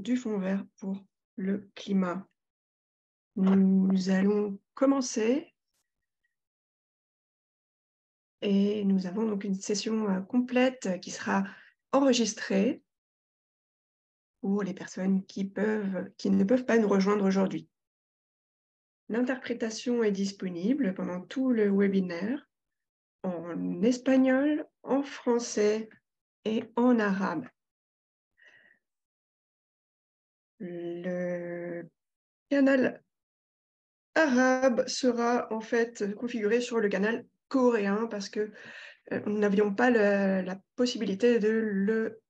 du Fonds vert pour le climat. Nous allons commencer et nous avons donc une session complète qui sera enregistrée pour les personnes qui ne peuvent pas nous rejoindre aujourd'hui. L'interprétation est disponible pendant tout le webinaire en espagnol, en français et en arabe. Le canal arabe sera en fait configuré sur le canal coréen parce que nous n'avions pas la possibilité de le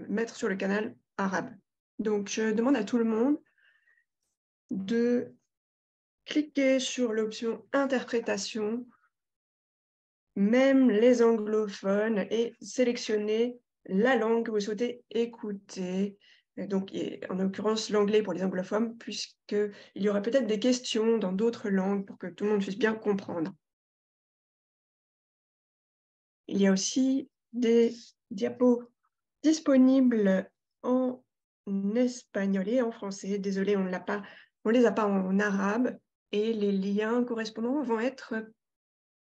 mettre sur le canal arabe. Donc, je demande à tout le monde de cliquer sur l'option interprétation, même les anglophones, et sélectionner la langue que vous souhaitez écouter. Donc, en l'occurrence, l'anglais pour les anglophones, puisqu'il y aura peut-être des questions dans d'autres langues pour que tout le monde puisse bien comprendre. Il y a aussi des diapos disponibles en espagnol et en français. Désolé, on ne les a pas en arabe, et les liens correspondants vont être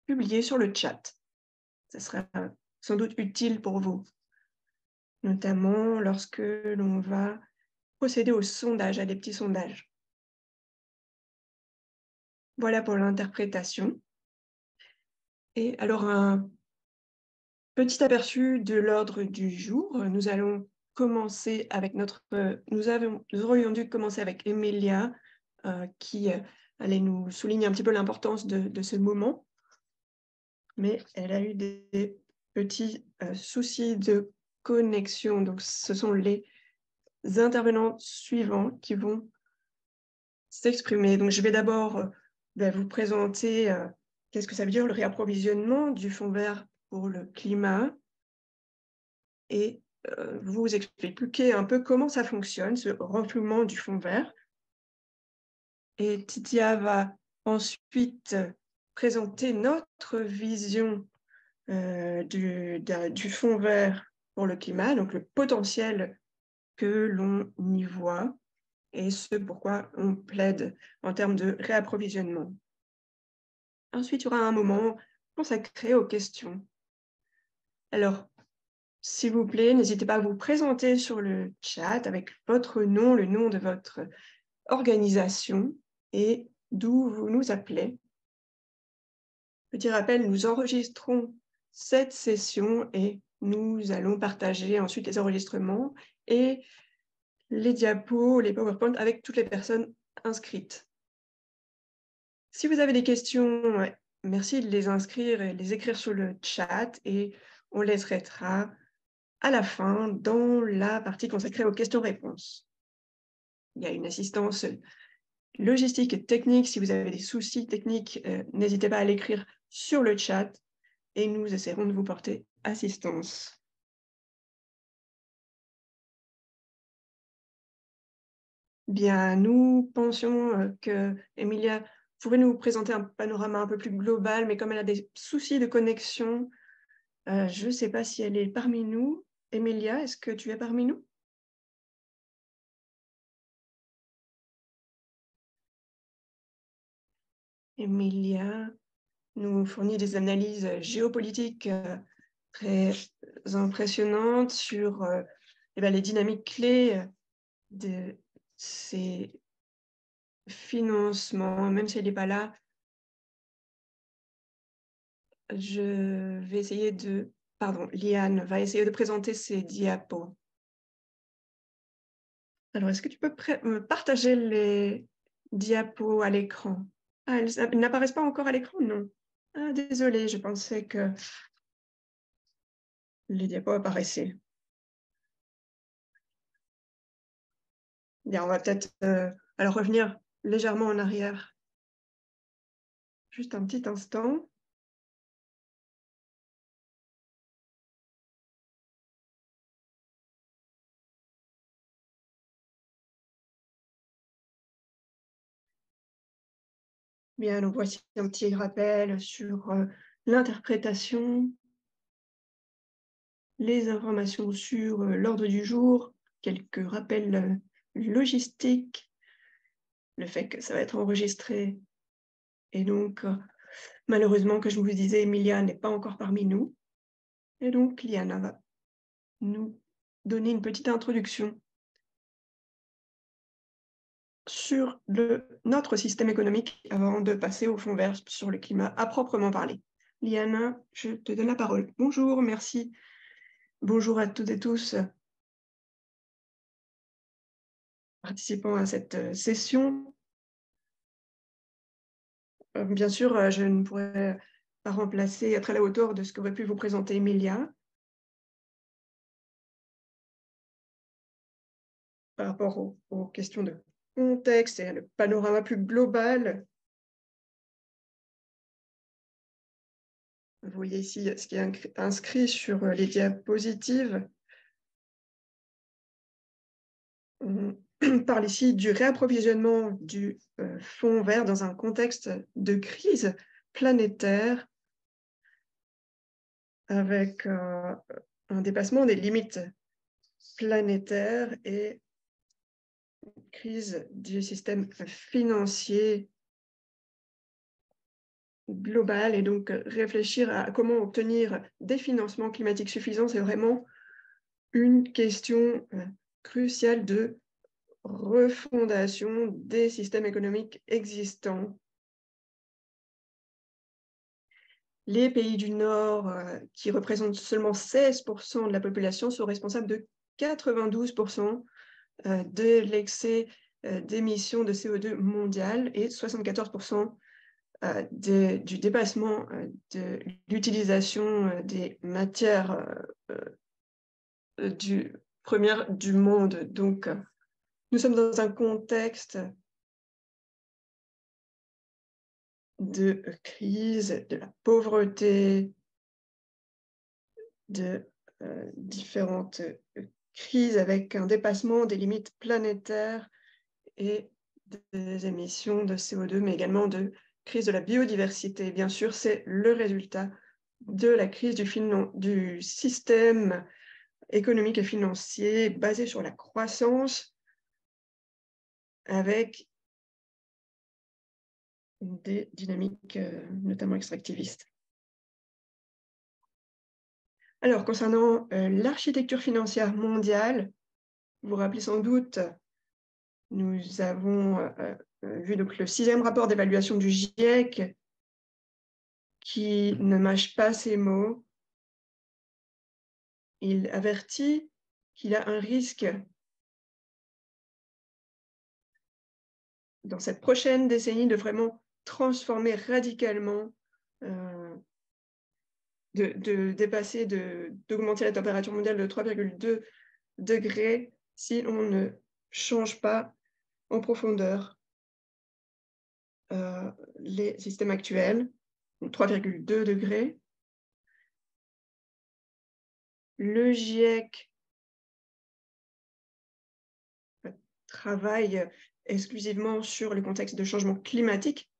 publiés sur le chat. Ce sera sans doute utile pour vous, notamment lorsque l'on va procéder au sondage, à des petits sondages. Voilà pour l'interprétation. Et alors, un petit aperçu de l'ordre du jour. Nous allons commencer avec nous aurions dû commencer avec Emilia, qui allait nous souligner un petit peu l'importance de ce moment, mais elle a eu des petits soucis de connexion. Donc, ce sont les intervenants suivants qui vont s'exprimer. Donc, je vais d'abord vous présenter qu'est-ce que ça veut dire le réapprovisionnement du Fonds vert pour le climat et vous expliquer un peu comment ça fonctionne, ce renflouement du Fonds vert. Et Titia va ensuite présenter notre vision du Fonds vert pour le climat, donc le potentiel que l'on y voit et ce pourquoi on plaide en termes de réapprovisionnement. Ensuite, il y aura un moment consacré aux questions. Alors, s'il vous plaît, n'hésitez pas à vous présenter sur le chat avec votre nom, le nom de votre organisation et d'où vous nous appelez. Petit rappel, nous enregistrons cette session et nous allons partager ensuite les enregistrements et les diapos, les PowerPoint avec toutes les personnes inscrites. Si vous avez des questions, merci de les inscrire et les écrire sur le chat et on les traitera à la fin dans la partie consacrée aux questions-réponses. Il y a une assistance logistique et technique. Si vous avez des soucis techniques, n'hésitez pas à l'écrire sur le chat et nous essaierons de vous porter assistance. Bien, nous pensions que Emilia pourrait nous présenter un panorama un peu plus global, mais comme elle a des soucis de connexion, je ne sais pas si elle est parmi nous. Emilia, est-ce que tu es parmi nous? Emilia nous fournit des analyses géopolitiques très impressionnantes sur les dynamiques clés de ces financements. Même si elle n'est pas là, je vais essayer de... Pardon, Liane va essayer de présenter ses diapos. Alors, est-ce que tu peux me partager les diapos à l'écran? Ah, elles n'apparaissent pas encore à l'écran, non? Ah, désolée, je pensais que les diapos apparaissaient. Bien, on va peut-être alors revenir légèrement en arrière. Juste un petit instant. Bien, donc voici un petit rappel sur l'interprétation, les informations sur l'ordre du jour, quelques rappels logistiques, le fait que ça va être enregistré et donc malheureusement, que je vous disais, Emilia n'est pas encore parmi nous et donc Liana va nous donner une petite introduction sur notre système économique avant de passer au fond vert sur le climat à proprement parler. Liana, je te donne la parole. Bonjour, merci. Bonjour à toutes et tous participants à cette session. Bien sûr, je ne pourrais pas remplacer, être à la hauteur de ce qu'aurait pu vous présenter Emilia par rapport aux questions de contexte et le panorama plus global. Vous voyez ici ce qui est inscrit sur les diapositives. On parle ici du réapprovisionnement du fonds vert dans un contexte de crise planétaire avec un dépassement des limites planétaires et une crise du système financier global. Et donc, réfléchir à comment obtenir des financements climatiques suffisants, c'est vraiment une question cruciale de refondation des systèmes économiques existants. Les pays du Nord, qui représentent seulement 16% de la population, sont responsables de 92% de l'excès d'émissions de CO2 mondial et 74% du dépassement de l'utilisation des matières premières du monde. Donc, nous sommes dans un contexte de crise, de la pauvreté, de différentes crises avec un dépassement des limites planétaires et des émissions de CO2, mais également de crise de la biodiversité. Bien sûr, c'est le résultat de la crise du système économique et financier basé sur la croissance avec des dynamiques notamment extractivistes. Alors, concernant l'architecture financière mondiale, vous vous rappelez sans doute, nous avons vu donc le 6e rapport d'évaluation du GIEC qui ne mâche pas ses mots. Il avertit qu'il y a un risque dans cette prochaine décennie de vraiment transformer radicalement d'augmenter la température mondiale de 3,2 degrés si on ne change pas en profondeur les systèmes actuels, 3,2 degrés. Le GIEC travaille exclusivement sur le contexte de changement climatique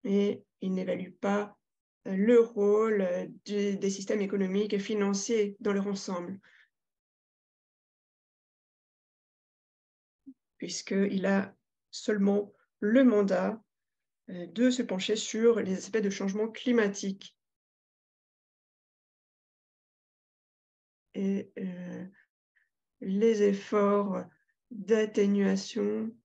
et il n'évalue pas le rôle des systèmes économiques et financiers dans leur ensemble, puisqu'il a seulement le mandat de se pencher sur les aspects de changement climatique. Et les efforts d'atténuation.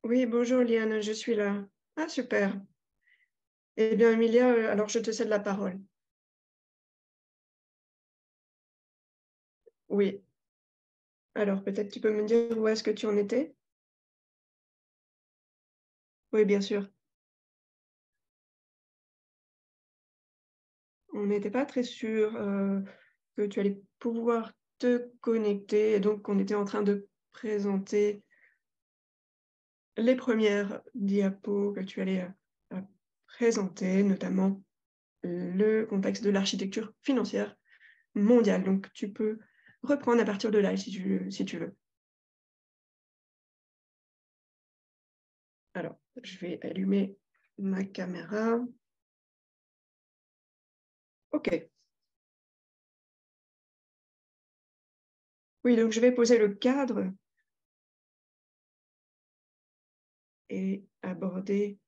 Oui, bonjour Liane, je suis là. Ah, super. Eh bien, Emilia, alors je te cède la parole. Oui. Alors, peut-être tu peux me dire où est-ce que tu en étais? Oui, bien sûr. On n'était pas très sûr que tu allais pouvoir te connecter, et donc on était en train de présenter les premières diapos que tu allais présenter, notamment le contexte de l'architecture financière mondiale. Donc, tu peux reprendre à partir de là si tu veux. Alors, je vais allumer ma caméra. OK. Oui, donc je vais poser le cadre et aborder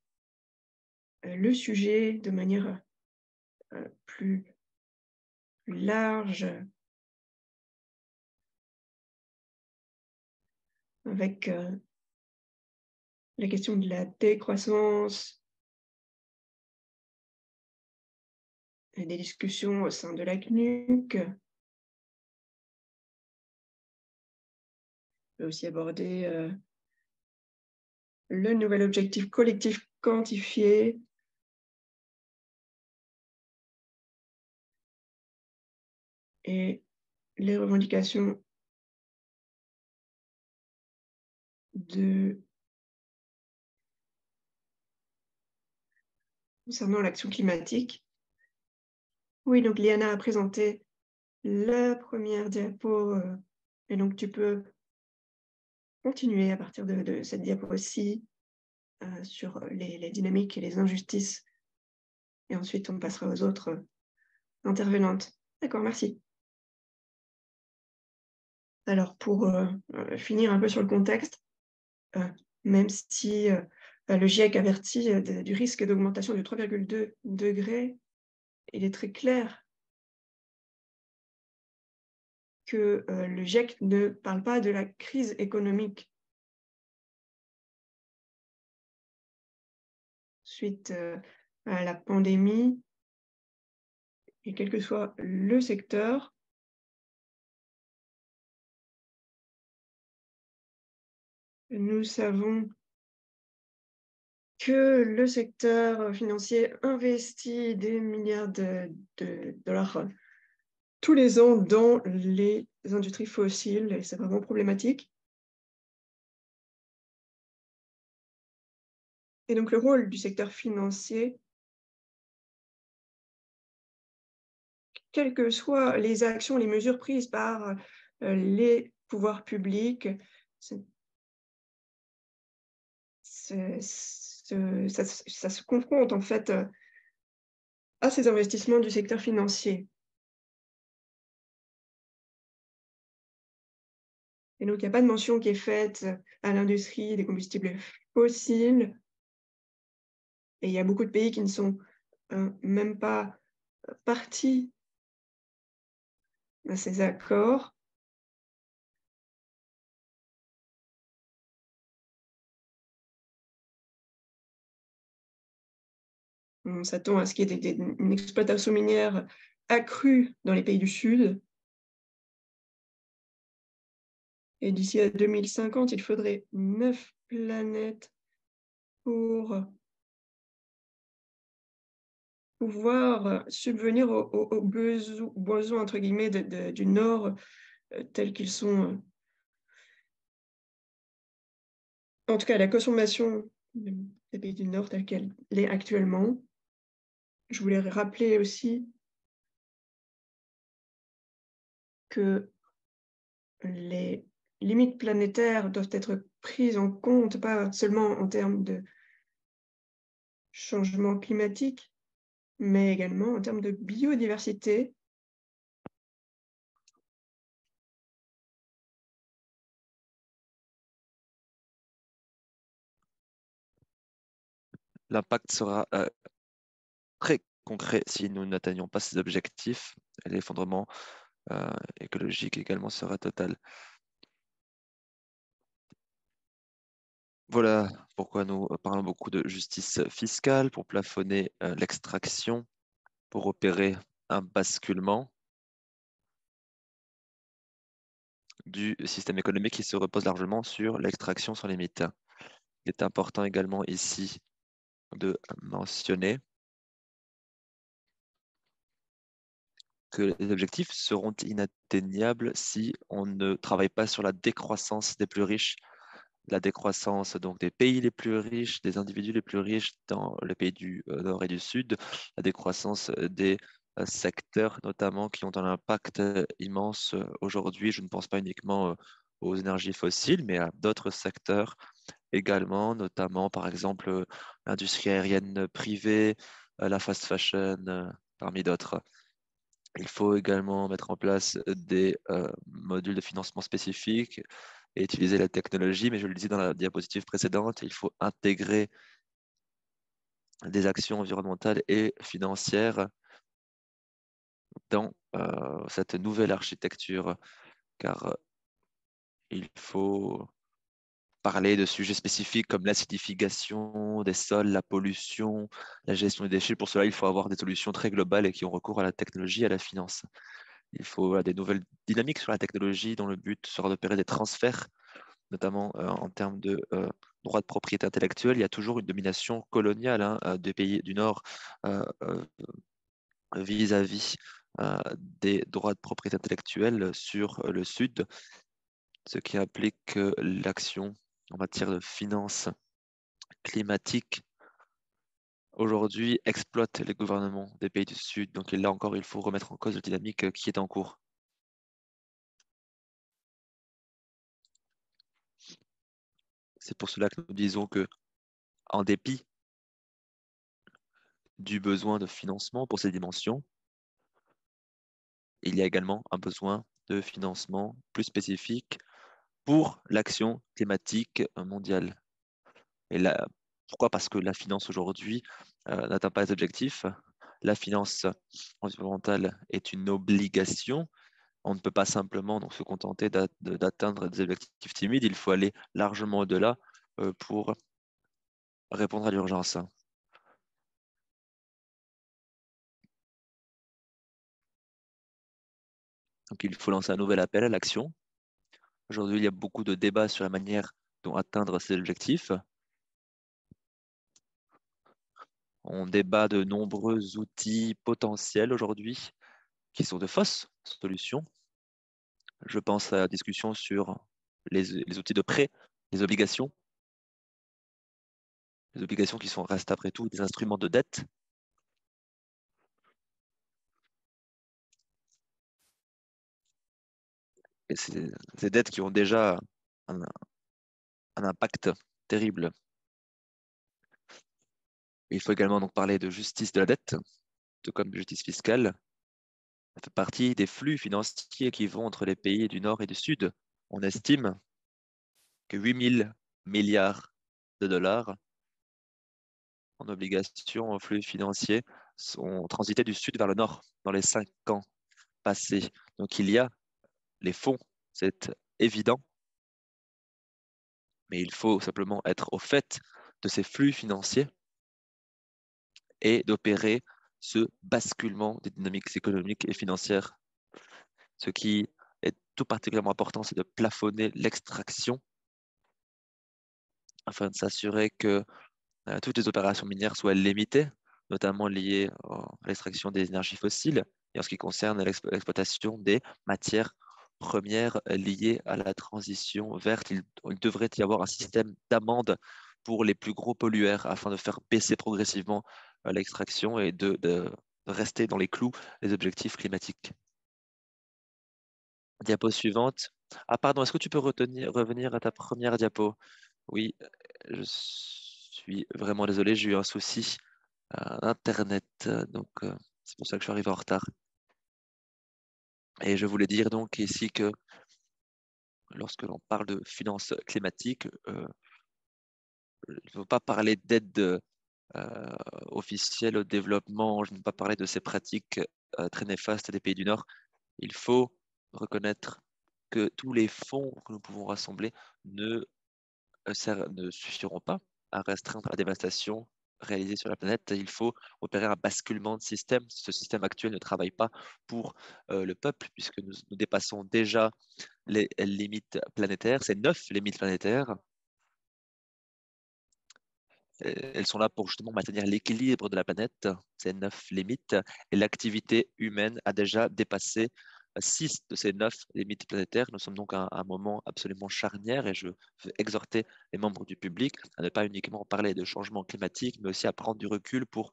le sujet de manière plus large, avec la question de la décroissance et des discussions au sein de la CNUC. Je vais aussi aborder le nouvel objectif collectif quantifié et les revendications concernant l'action climatique. Oui, donc Liana a présenté la première diapo et donc tu peux continuer à partir de cette diapo aussi sur les dynamiques et les injustices. Et ensuite, on passera aux autres intervenantes. D'accord, merci. Alors, pour finir un peu sur le contexte, même si le GIEC avertit du risque d'augmentation de 3,2 degrés, il est très clair que le GIEC ne parle pas de la crise économique suite à la pandémie, et quel que soit le secteur, nous savons que le secteur financier investit des milliards de dollars tous les ans dans les industries fossiles, et c'est vraiment problématique. Et donc le rôle du secteur financier, quelles que soient les actions, les mesures prises par les pouvoirs publics, ça se confronte en fait à ces investissements du secteur financier. Et donc, il n'y a pas de mention qui est faite à l'industrie des combustibles fossiles. Et il y a beaucoup de pays qui ne sont même pas partis à ces accords. On s'attend à ce qu'il y ait une exploitation minière accrue dans les pays du Sud. Et d'ici à 2050, il faudrait 9 planètes pour pouvoir subvenir aux besoins, entre guillemets, du Nord, tels qu'ils sont, en tout cas la consommation des pays du Nord telle qu'elle l'est actuellement. Je voulais rappeler aussi que les limites planétaires doivent être prises en compte, pas seulement en termes de changement climatique, mais également en termes de biodiversité. L'impact sera très concret si nous n'atteignons pas ces objectifs. Et l'effondrement écologique également sera total. Voilà pourquoi nous parlons beaucoup de justice fiscale, pour plafonner l'extraction, pour opérer un basculement du système économique qui se repose largement sur l'extraction sans limite. Il est important également ici de mentionner que les objectifs seront inatteignables si on ne travaille pas sur la décroissance des plus riches, la décroissance donc des pays les plus riches, des individus les plus riches dans les pays du Nord et du Sud, la décroissance des secteurs notamment qui ont un impact immense aujourd'hui. Je ne pense pas uniquement aux énergies fossiles, mais à d'autres secteurs également, notamment par exemple l'industrie aérienne privée, la fast fashion, parmi d'autres. Il faut également mettre en place des modules de financement spécifiques et utiliser la technologie, mais je le disais dans la diapositive précédente, il faut intégrer des actions environnementales et financières dans cette nouvelle architecture, car il faut parler de sujets spécifiques comme l'acidification des sols, la pollution, la gestion des déchets. Pour cela, il faut avoir des solutions très globales et qui ont recours à la technologie et à la finance. Il faut des nouvelles dynamiques sur la technologie dont le but sera d'opérer des transferts, notamment en termes de droits de propriété intellectuelle. Il y a toujours une domination coloniale des pays du Nord vis-à-vis des droits de propriété intellectuelle sur le Sud, ce qui implique que l'action en matière de finances climatiques aujourd'hui exploite les gouvernements des pays du Sud. Donc là encore, il faut remettre en cause la dynamique qui est en cours. C'est pour cela que nous disons que, en dépit du besoin de financement pour ces dimensions, il y a également un besoin de financement plus spécifique pour l'action climatique mondiale. Et là, pourquoi? Parce que la finance aujourd'hui n'atteint pas les objectifs. La finance environnementale est une obligation. On ne peut pas simplement donc, se contenter d'atteindre des objectifs timides. Il faut aller largement au-delà pour répondre à l'urgence. Donc, il faut lancer un nouvel appel à l'action. Aujourd'hui, il y a beaucoup de débats sur la manière dont atteindre ces objectifs. On débat de nombreux outils potentiels aujourd'hui qui sont de fausses solutions. Je pense à la discussion sur les outils de prêt, les obligations qui restent après tout des instruments de dette. Et ces dettes qui ont déjà un, un impact terrible. Il faut également donc parler de justice de la dette, tout comme de justice fiscale. Ça fait partie des flux financiers qui vont entre les pays du Nord et du Sud. On estime que 8 000 milliards de dollars en obligations, en flux financiers, sont transités du Sud vers le Nord dans les 5 ans passés. Donc il y a les fonds, c'est évident, mais il faut simplement être au fait de ces flux financiers et d'opérer ce basculement des dynamiques économiques et financières. Ce qui est tout particulièrement important, c'est de plafonner l'extraction afin de s'assurer que toutes les opérations minières soient limitées, notamment liées à l'extraction des énergies fossiles et en ce qui concerne l'exploitation des matières premières liées à la transition verte. Il devrait y avoir un système d'amende pour les plus gros pollueurs afin de faire baisser progressivement l'extraction et de rester dans les clous des objectifs climatiques. Diapo suivante. Ah pardon, est-ce que tu peux revenir à ta première diapo? Oui, je suis vraiment désolé, j'ai eu un souci d'Internet, donc c'est pour ça que je suis arrivé en retard. Et je voulais dire donc ici que lorsque l'on parle de finances climatiques, il ne faut pas parler d'aide officielle au développement, je ne veux pas parler de ces pratiques très néfastes des pays du Nord. Il faut reconnaître que tous les fonds que nous pouvons rassembler ne suffiront pas à restreindre la dévastation réalisée sur la planète. Il faut opérer un basculement de système. Ce système actuel ne travaille pas pour le peuple, puisque nous dépassons déjà les limites planétaires. C'est 9 limites planétaires. Elles sont là pour justement maintenir l'équilibre de la planète, ces 9 limites, et l'activité humaine a déjà dépassé 6 de ces 9 limites planétaires. Nous sommes donc à un moment absolument charnière et je veux exhorter les membres du public à ne pas uniquement parler de changement climatique, mais aussi à prendre du recul pour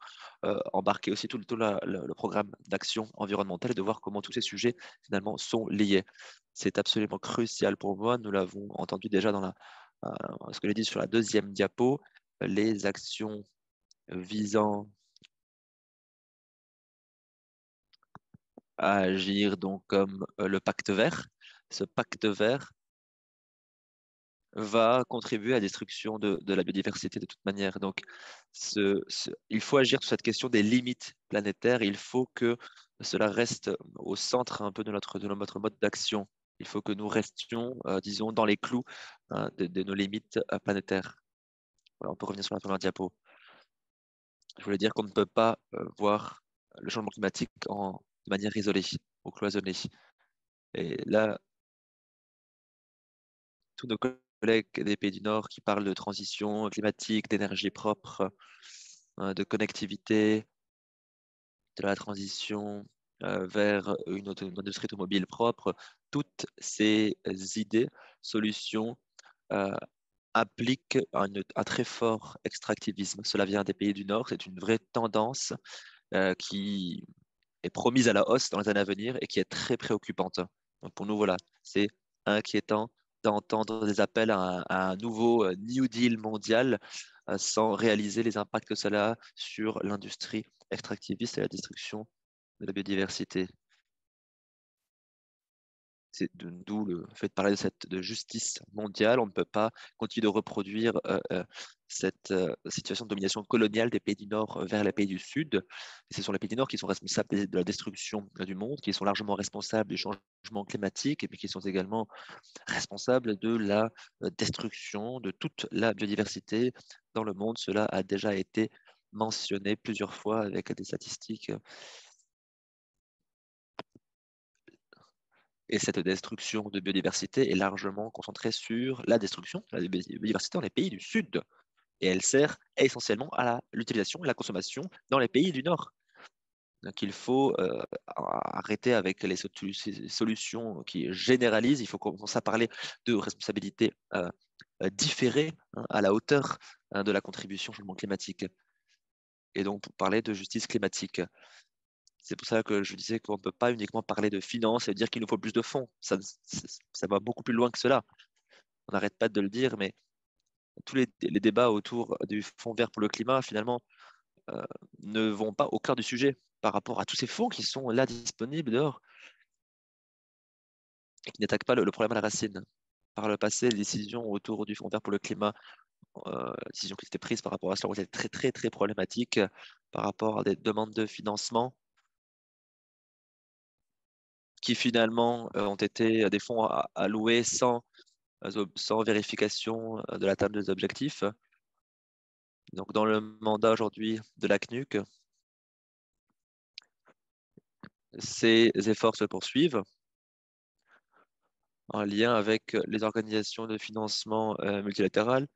embarquer aussi tout le programme d'action environnementale et de voir comment tous ces sujets finalement sont liés. C'est absolument crucial pour moi. Nous l'avons entendu déjà dans ce que j'ai dit sur la deuxième diapo, les actions visant à agir donc comme le pacte vert. ce pacte vert va contribuer à la destruction de la biodiversité de toute manière. Donc, il faut agir sur cette question des limites planétaires. Il faut que cela reste au centre un peu de notre mode d'action. Il faut que nous restions, disons, dans les clous de nos limites planétaires. Voilà, on peut revenir sur la première diapo. Je voulais dire qu'on ne peut pas voir le changement climatique de manière isolée ou cloisonnée. Et là, tous nos collègues des pays du Nord qui parlent de transition climatique, d'énergie propre, de connectivité, de la transition vers une industrie automobile propre, toutes ces idées, solutions euh, appliquent un très fort extractivisme. Cela vient des pays du Nord, c'est une vraie tendance qui est promise à la hausse dans les années à venir et qui est très préoccupante. Donc pour nous, voilà, c'est inquiétant d'entendre des appels à un nouveau New Deal mondial sans réaliser les impacts que cela a sur l'industrie extractiviste et la destruction de la biodiversité. C'est d'où le fait de parler de justice mondiale. On ne peut pas continuer de reproduire cette situation de domination coloniale des pays du Nord vers les pays du Sud. Et ce sont les pays du Nord qui sont responsables de la destruction du monde, qui sont largement responsables du changement climatique et puis qui sont également responsables de la destruction de toute la biodiversité dans le monde. Cela a déjà été mentionné plusieurs fois avec des statistiques. Et cette destruction de biodiversité est largement concentrée sur la destruction de la biodiversité dans les pays du Sud. Et elle sert essentiellement à l'utilisation et la consommation dans les pays du Nord. Donc il faut arrêter avec ces solutions qui généralisent. Il faut commencer à parler de responsabilité différée à la hauteur de la contribution au changement climatique. Et donc pour parler de justice climatique. C'est pour ça que je disais qu'on ne peut pas uniquement parler de finances et dire qu'il nous faut plus de fonds. Ça va beaucoup plus loin que cela. On n'arrête pas de le dire, mais tous les débats autour du Fonds vert pour le climat, finalement, euh, ne vont pas au cœur du sujet par rapport à tous ces fonds qui sont là disponibles dehors et qui n'attaquent pas le problème à la racine. Par le passé, les décisions autour du Fonds vert pour le climat, les décisions qui étaient prises par rapport à cela ont été très, très, très problématiques par rapport à des demandes de financement qui finalement ont été des fonds alloués sans vérification de l'atteinte des objectifs. Donc, dans le mandat aujourd'hui de la CNUC, ces efforts se poursuivent en lien avec les organisations de financement multilatérales,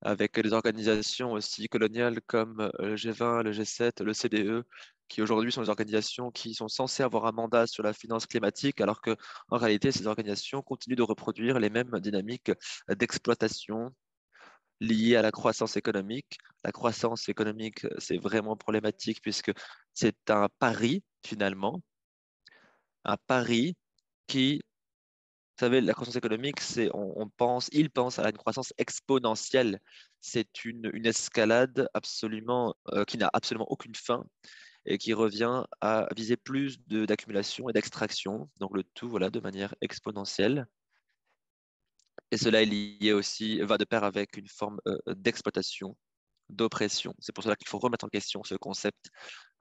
avec les organisations aussi coloniales comme le G20, le G7, le CDE, qui aujourd'hui sont des organisations qui sont censées avoir un mandat sur la finance climatique, alors que en réalité, ces organisations continuent de reproduire les mêmes dynamiques d'exploitation liées à la croissance économique. La croissance économique, c'est vraiment problématique puisque c'est un pari, finalement, un pari qui, vous savez, la croissance économique, ils pensent à une croissance exponentielle. C'est une escalade absolument, qui n'a absolument aucune fin et qui revient à viser plus d'accumulation et d'extraction. Donc le tout, voilà, de manière exponentielle. Et cela est lié aussi, va de pair avec une forme d'exploitation, d'oppression. C'est pour cela qu'il faut remettre en question ce concept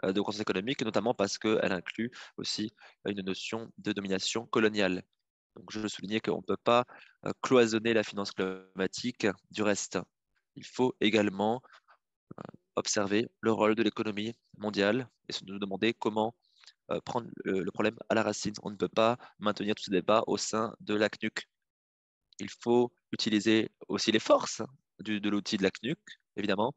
de croissance économique, notamment parce qu'elle inclut aussi une notion de domination coloniale. Donc, je veux souligner qu'on ne peut pas cloisonner la finance climatique du reste. Il faut également observer le rôle de l'économie mondiale et se demander comment prendre le problème à la racine. On ne peut pas maintenir tous ces débats au sein de la CNUC. Il faut utiliser aussi les forces de l'outil de la CNUC, évidemment.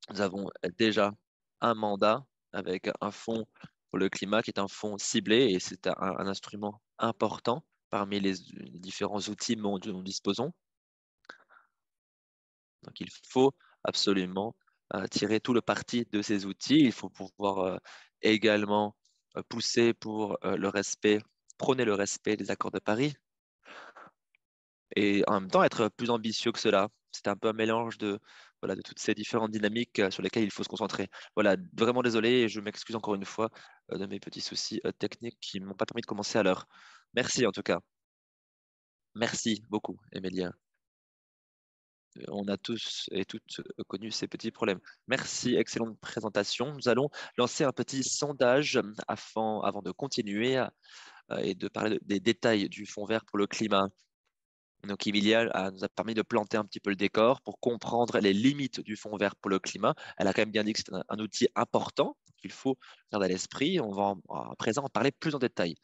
Nous avons déjà un mandat avec un fonds pour le climat qui est un fonds ciblé et c'est un instrument important parmi les différents outils dont nous disposons. Donc, il faut absolument tirer tout le parti de ces outils. Il faut pouvoir également pousser pour le respect, prôner le respect des accords de Paris et en même temps être plus ambitieux que cela. C'est un peu un mélange voilà, de toutes ces différentes dynamiques sur lesquelles il faut se concentrer. Voilà, vraiment désolé et je m'excuse encore une fois de mes petits soucis techniques qui ne m'ont pas permis de commencer à l'heure. Merci en tout cas. Merci beaucoup, Emilia. On a tous et toutes connu ces petits problèmes. Merci, excellente présentation. Nous allons lancer un petit sondage avant de continuer et de parler des détails du Fonds vert pour le climat. Donc, Emilia nous a permis de planter un petit peu le décor pour comprendre les limites du Fonds vert pour le climat. Elle a quand même bien dit que c'est un outil important qu'il faut garder à l'esprit. On va à présent en parler plus en détail.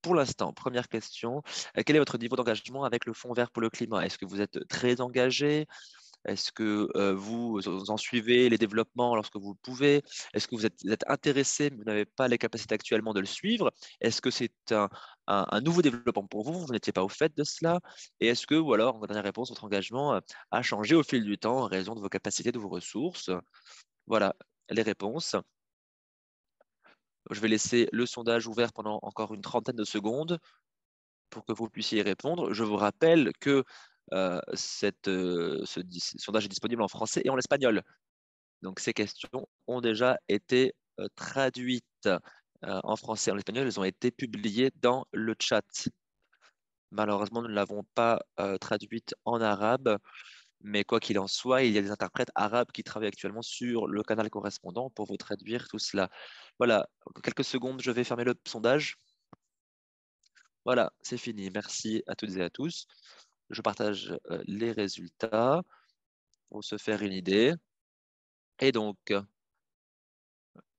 Pour l'instant, première question, quel est votre niveau d'engagement avec le Fonds vert pour le climat? Est-ce que vous êtes très engagé? Est-ce que vous en suivez les développements lorsque vous le pouvez? Est-ce que vous êtes intéressé, mais vous n'avez pas les capacités actuellement de le suivre? Est-ce que c'est un nouveau développement pour vous? Vous n'étiez pas au fait de cela? Et est-ce que, ou alors, en dernière réponse, votre engagement a changé au fil du temps en raison de vos capacités, de vos ressources? Voilà les réponses. Je vais laisser le sondage ouvert pendant encore une trentaine de secondes pour que vous puissiez y répondre. Je vous rappelle que ce sondage est disponible en français et en espagnol. Donc, ces questions ont déjà été traduites en français et en espagnol. Elles ont été publiées dans le chat. Malheureusement, nous ne l'avons pas traduite en arabe, mais quoi qu'il en soit, il y a des interprètes arabes qui travaillent actuellement sur le canal correspondant pour vous traduire tout cela. Voilà, en quelques secondes, je vais fermer le sondage. Voilà, c'est fini. Merci à toutes et à tous. Je partage les résultats pour se faire une idée. Et donc,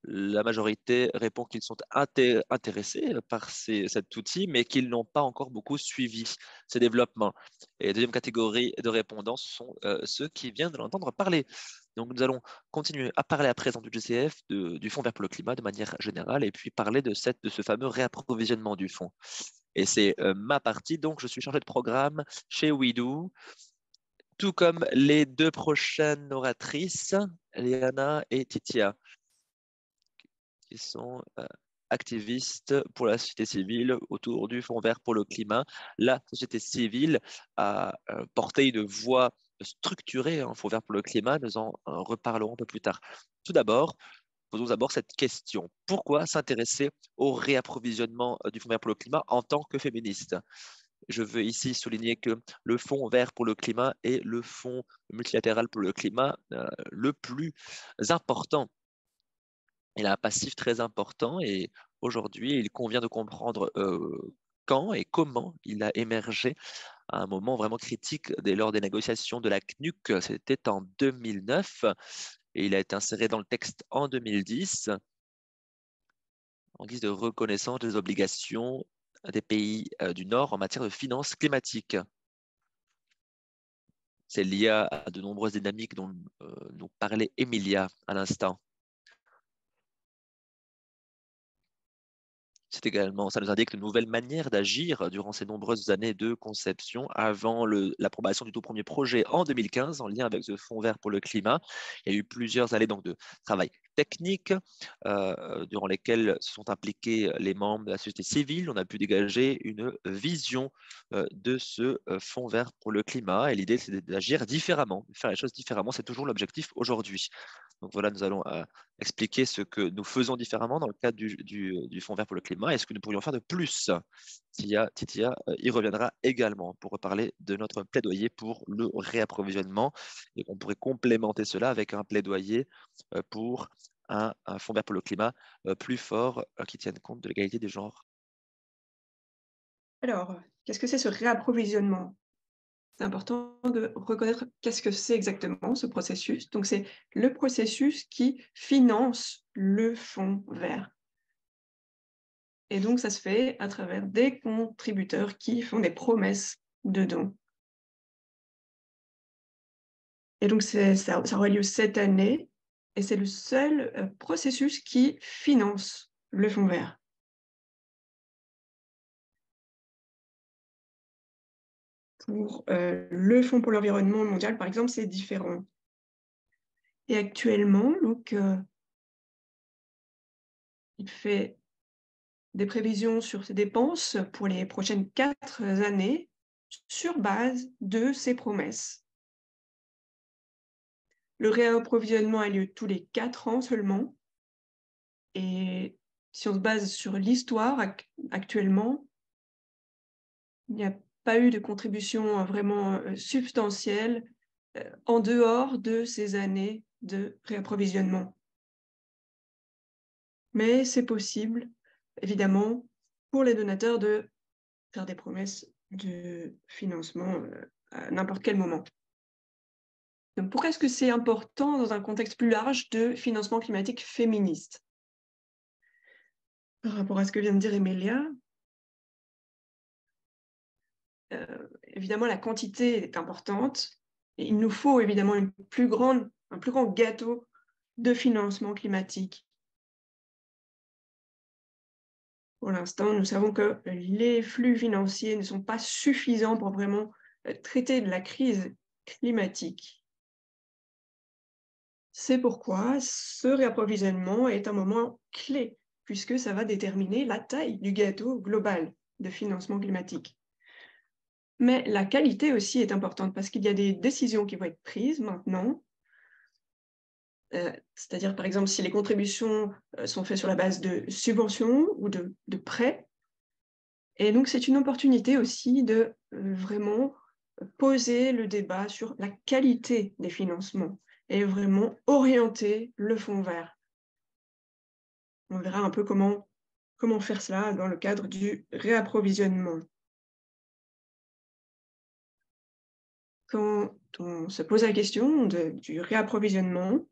la majorité répond qu'ils sont intéressés par cet outil, mais qu'ils n'ont pas encore beaucoup suivi ces développements. Et la deuxième catégorie de répondants sont ceux qui viennent de l'entendre parler. Donc, nous allons continuer à parler à présent du GCF, du Fonds vert pour le climat de manière générale, et puis parler de ce fameux réapprovisionnement du fonds. Et c'est ma partie, donc je suis chargé de programme chez WeDo, tout comme les deux prochaines oratrices, Liana et Titia, qui sont activistes pour la société civile autour du Fonds vert pour le climat. La société civile a porté une voix structurée en Fonds vert pour le climat. Nous en reparlerons un peu plus tard. Tout d'abord, posons d'abord cette question. Pourquoi s'intéresser au réapprovisionnement du Fonds vert pour le climat en tant que féministe? Je veux ici souligner que le Fonds vert pour le climat est le fonds multilatéral pour le climat le plus important. Il a un passif très important et aujourd'hui, il convient de comprendre quand et comment il a émergé à un moment vraiment critique lors des négociations de la CNUC. C'était en 2009 et il a été inséré dans le texte en 2010 en guise de reconnaissance des obligations des pays du Nord en matière de finances climatiques. C'est lié à de nombreuses dynamiques dont nous parlait Emilia à l'instant. C'est également, ça nous indique une nouvelle manière d'agir durant ces nombreuses années de conception avant l'approbation du tout premier projet en 2015 en lien avec ce Fonds vert pour le climat. Il y a eu plusieurs années donc, de travail technique durant lesquelles se sont impliqués les membres de la société civile. On a pu dégager une vision de ce Fonds vert pour le climat et l'idée c'est d'agir différemment, de faire les choses différemment. C'est toujours l'objectif aujourd'hui. Donc voilà, nous allons expliquer ce que nous faisons différemment dans le cadre du Fonds vert pour le climat et ce que nous pourrions faire de plus. Titia y reviendra également pour reparler de notre plaidoyer pour le réapprovisionnement et on pourrait complémenter cela avec un plaidoyer pour un Fonds vert pour le climat plus fort qui tienne compte de l'égalité des genres. Alors, qu'est-ce que c'est ce réapprovisionnement? C'est important de reconnaître qu'est-ce que c'est exactement ce processus. Donc, c'est le processus qui finance le fonds vert. Et donc, ça se fait à travers des contributeurs qui font des promesses de dons. Et donc, ça aura lieu cette année, et c'est le seul processus qui finance le fonds vert. Pour le Fonds pour l'environnement mondial, par exemple, c'est différent. Et actuellement, donc, il fait des prévisions sur ses dépenses pour les prochaines 4 années sur base de ses promesses. Le réapprovisionnement a lieu tous les 4 ans seulement. Et si on se base sur l'histoire actuellement, n'y a pas eu de contribution vraiment substantielle en dehors de ces années de réapprovisionnement. Mais c'est possible, évidemment, pour les donateurs de faire des promesses de financement à n'importe quel moment. Donc pourquoi est-ce que c'est important dans un contexte plus large de financement climatique féministe? Par rapport à ce que vient de dire Emilia, évidemment la quantité est importante et il nous faut évidemment un plus grand gâteau de financement climatique. Pour l'instant, nous savons que les flux financiers ne sont pas suffisants pour vraiment traiter de la crise climatique. C'est pourquoi ce réapprovisionnement est un moment clé, puisque ça va déterminer la taille du gâteau global de financement climatique. Mais la qualité aussi est importante, parce qu'il y a des décisions qui vont être prises maintenant, c'est-à-dire par exemple si les contributions sont faites sur la base de subventions ou de prêts. Et donc c'est une opportunité aussi de vraiment poser le débat sur la qualité des financements et vraiment orienter le fonds vert. On verra un peu comment faire cela dans le cadre du réapprovisionnement. Quand on se pose la question du réapprovisionnement,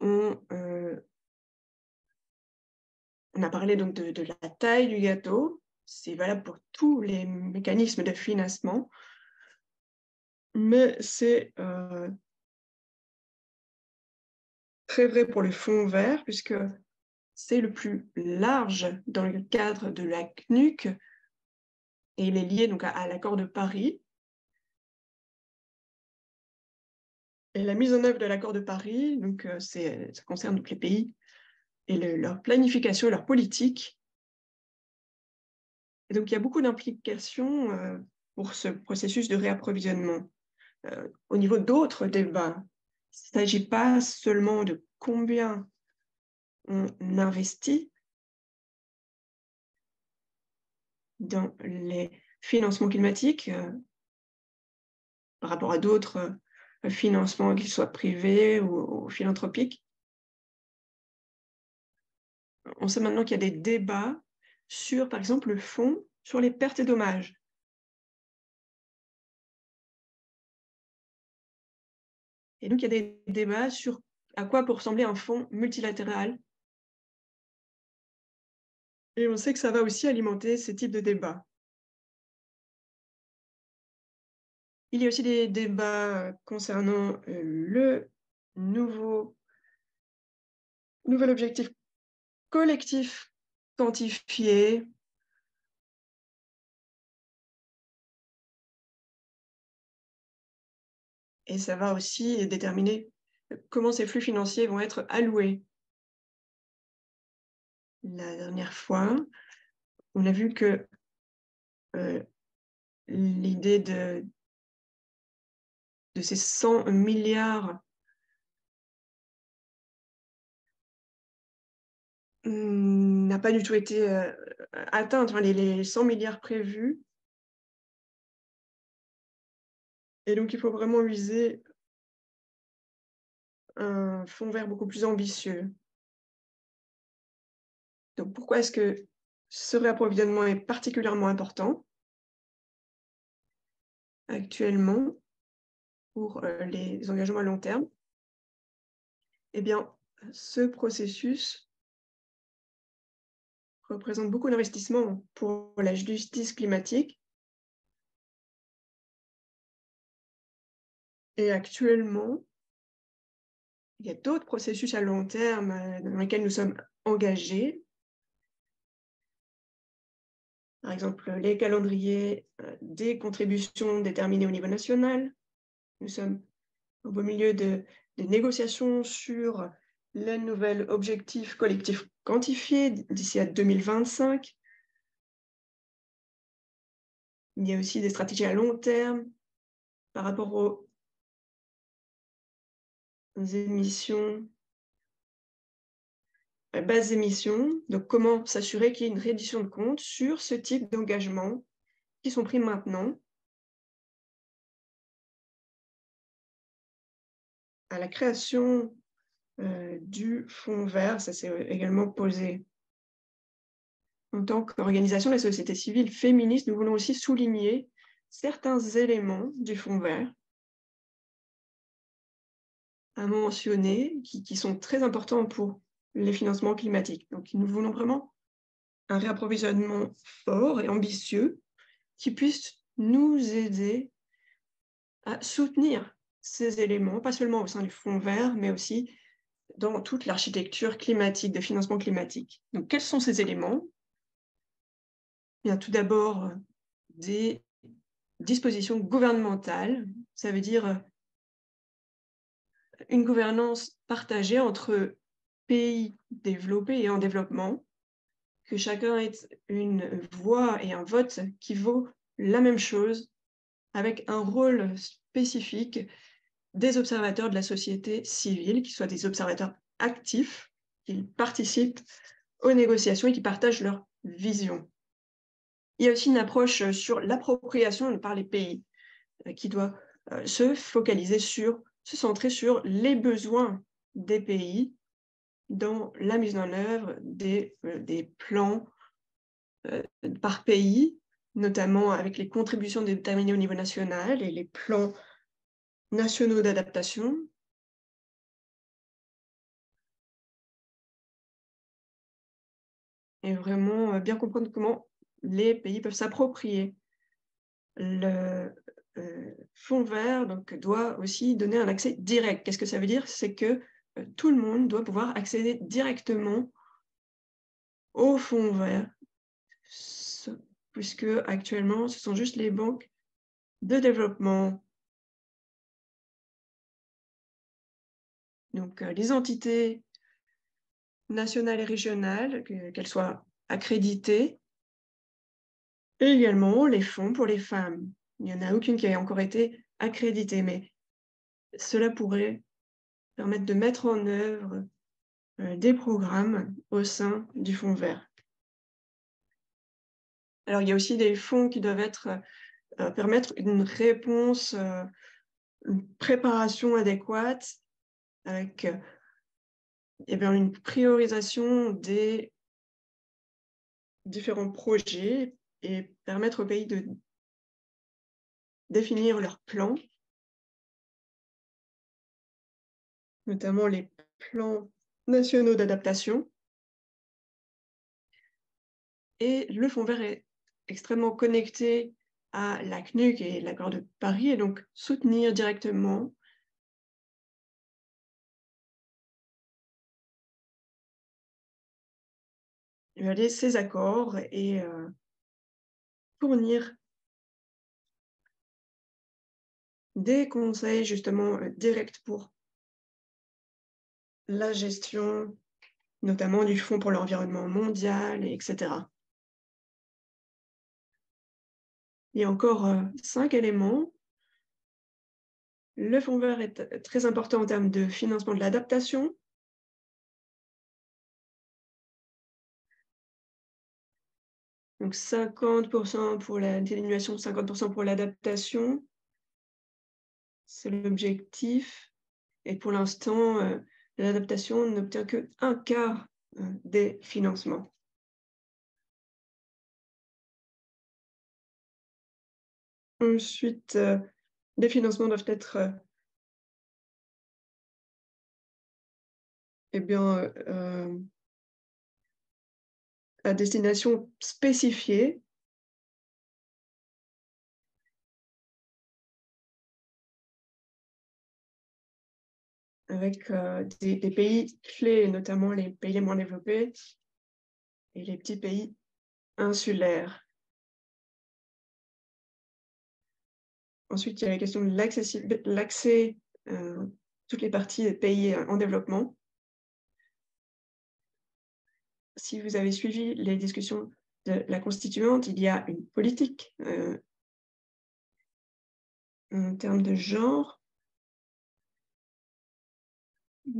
on a parlé donc de la taille du gâteau. C'est valable pour tous les mécanismes de financement, mais c'est très vrai pour le fonds vert, puisque c'est le plus large dans le cadre de la CNUC, et il est lié donc à l'accord de Paris. Et la mise en œuvre de l'accord de Paris, donc ça concerne donc les pays et leur planification et leur politique. Et donc il y a beaucoup d'implications pour ce processus de réapprovisionnement. Au niveau d'autres débats, il ne s'agit pas seulement de combien on investit dans les financements climatiques par rapport à d'autres financements, qu'ils soient privés ou philanthropiques. On sait maintenant qu'il y a des débats sur, par exemple, le fonds sur les pertes et dommages. Et donc, il y a des débats sur à quoi peut ressembler un fonds multilatéral. Et on sait que ça va aussi alimenter ces types de débats. Il y a aussi des débats concernant le nouvel objectif collectif quantifié. Et ça va aussi déterminer comment ces flux financiers vont être alloués. La dernière fois, on a vu que l'idée de ces 100 milliards n'a pas du tout été atteinte, enfin, les 100 milliards prévus. Et donc, il faut vraiment viser un fonds vert beaucoup plus ambitieux. Donc, pourquoi est-ce que ce réapprovisionnement est particulièrement important actuellement pour les engagements à long terme? Eh bien, ce processus représente beaucoup d'investissements pour la justice climatique. Et actuellement, il y a d'autres processus à long terme dans lesquels nous sommes engagés. Par exemple, les calendriers des contributions déterminées au niveau national. Nous sommes au beau milieu de négociations sur le nouvel objectif collectif quantifié d'ici à 2025. Il y a aussi des stratégies à long terme par rapport aux émissions base d'émission, donc comment s'assurer qu'il y ait une reddition de comptes sur ce type d'engagement qui sont pris maintenant. À la création du Fonds vert, ça s'est également posé. En tant qu'organisation de la société civile féministe, nous voulons aussi souligner certains éléments du Fonds vert à mentionner qui sont très importants pour les financements climatiques. Donc, nous voulons vraiment un réapprovisionnement fort et ambitieux qui puisse nous aider à soutenir ces éléments, pas seulement au sein du Fonds vert, mais aussi dans toute l'architecture climatique, de financement climatique. Donc, quels sont ces éléments? Il y a tout d'abord des dispositions gouvernementales, ça veut dire une gouvernance partagée entre pays développés et en développement, que chacun ait une voix et un vote qui vaut la même chose, avec un rôle spécifique des observateurs de la société civile, qui soient des observateurs actifs, qui participent aux négociations et qui partagent leur vision. Il y a aussi une approche sur l'appropriation par les pays qui doit se centrer sur les besoins des pays dans la mise en œuvre des plans par pays, notamment avec les contributions déterminées au niveau national et les plans nationaux d'adaptation. Et vraiment bien comprendre comment les pays peuvent s'approprier le Fonds vert, donc doit aussi donner un accès direct. Qu'est-ce que ça veut dire? C'est que tout le monde doit pouvoir accéder directement au Fonds vert, puisque actuellement, ce sont juste les banques de développement, donc les entités nationales et régionales, qu'elles soient accréditées, et également les fonds pour les femmes. Il n'y en a aucune qui a encore été accréditée, mais cela pourrait permettre de mettre en œuvre des programmes au sein du Fonds vert. Alors, il y a aussi des fonds qui doivent permettre une réponse, une préparation adéquate avec une priorisation des différents projets et permettre aux pays de définir leurs plans, notamment les plans nationaux d'adaptation. Et le Fonds vert est extrêmement connecté à la CNUC et l'accord de Paris, et donc soutenir directement ces accords et fournir des conseils justement directs pour la gestion, notamment du Fonds pour l'environnement mondial, etc. Il y a encore 5 éléments. Le Fonds vert est très important en termes de financement de l'adaptation. Donc 50% pour l'atténuation, 50% pour l'adaptation. C'est l'objectif. Et pour l'instant, l'adaptation n'obtient que un quart des financements. Ensuite, les financements doivent être à destination spécifiée. Avec des pays clés, notamment les pays les moins développés et les petits pays insulaires. Ensuite, il y a la question de l'accès, toutes les parties des pays en développement. Si vous avez suivi les discussions de la constituante, il y a une politique en termes de genre.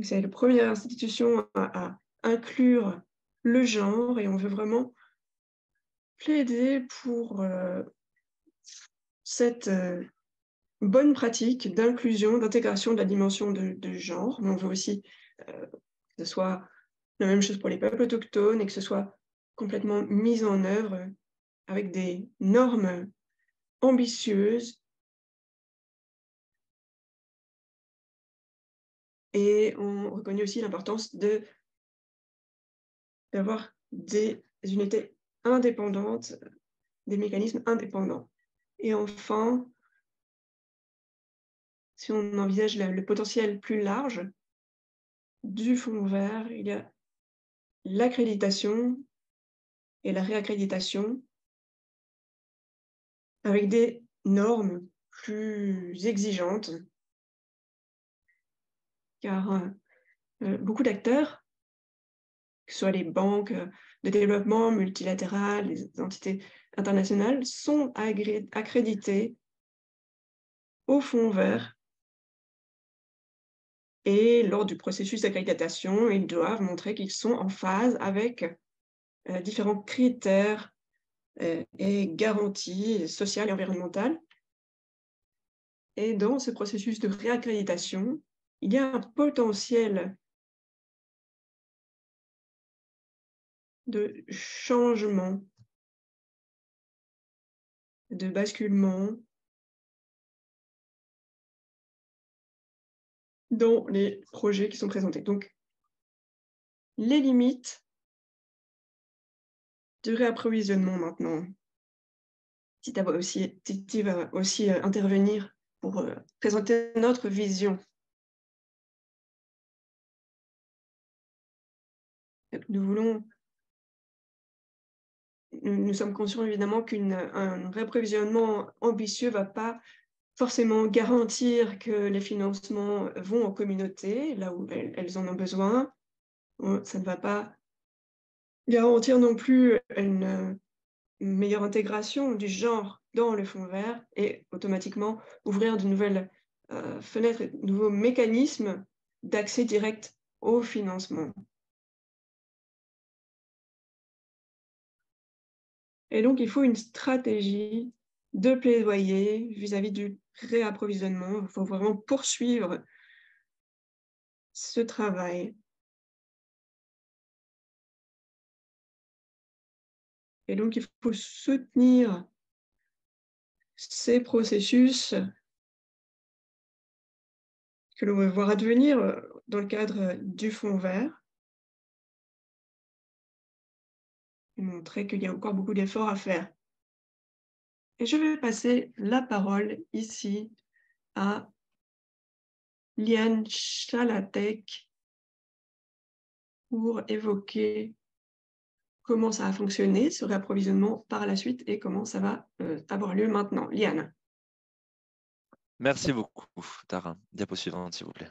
C'est la première institution à inclure le genre et on veut vraiment plaider pour cette bonne pratique d'inclusion, d'intégration de la dimension de genre. Mais on veut aussi que ce soit la même chose pour les peuples autochtones et que ce soit complètement mis en œuvre avec des normes ambitieuses. Et on reconnaît aussi l'importance d'avoir des unités indépendantes, des mécanismes indépendants. Et enfin, si on envisage le potentiel plus large du fonds vert, il y a l'accréditation et la réaccréditation avec des normes plus exigeantes, car beaucoup d'acteurs, que ce soit les banques de développement multilatérales, les entités internationales, sont accrédités au fonds vert. Et lors du processus d'accréditation, ils doivent montrer qu'ils sont en phase avec différents critères et garanties sociales et environnementales. Et dans ce processus de réaccréditation, il y a un potentiel de changement, de basculement dans les projets qui sont présentés. Donc, les limites de réapprovisionnement maintenant. Titi va aussi intervenir pour présenter notre vision. Nous sommes conscients évidemment qu'un réapprovisionnement ambitieux ne va pas forcément garantir que les financements vont aux communautés, là où elles en ont besoin. Ça ne va pas garantir non plus une meilleure intégration du genre dans le fonds vert et automatiquement ouvrir de nouvelles fenêtres et de nouveaux mécanismes d'accès direct au financement. Et donc, il faut une stratégie de plaidoyer vis-à-vis du réapprovisionnement. Il faut vraiment poursuivre ce travail. Et donc, il faut soutenir ces processus que l'on va voir advenir dans le cadre du fonds vert et montrer qu'il y a encore beaucoup d'efforts à faire. Et je vais passer la parole ici à Liane Chalatek pour évoquer comment ça a fonctionné, ce réapprovisionnement par la suite et comment ça va avoir lieu maintenant. Liane. Merci beaucoup, Tara. Diapo suivante, s'il vous plaît.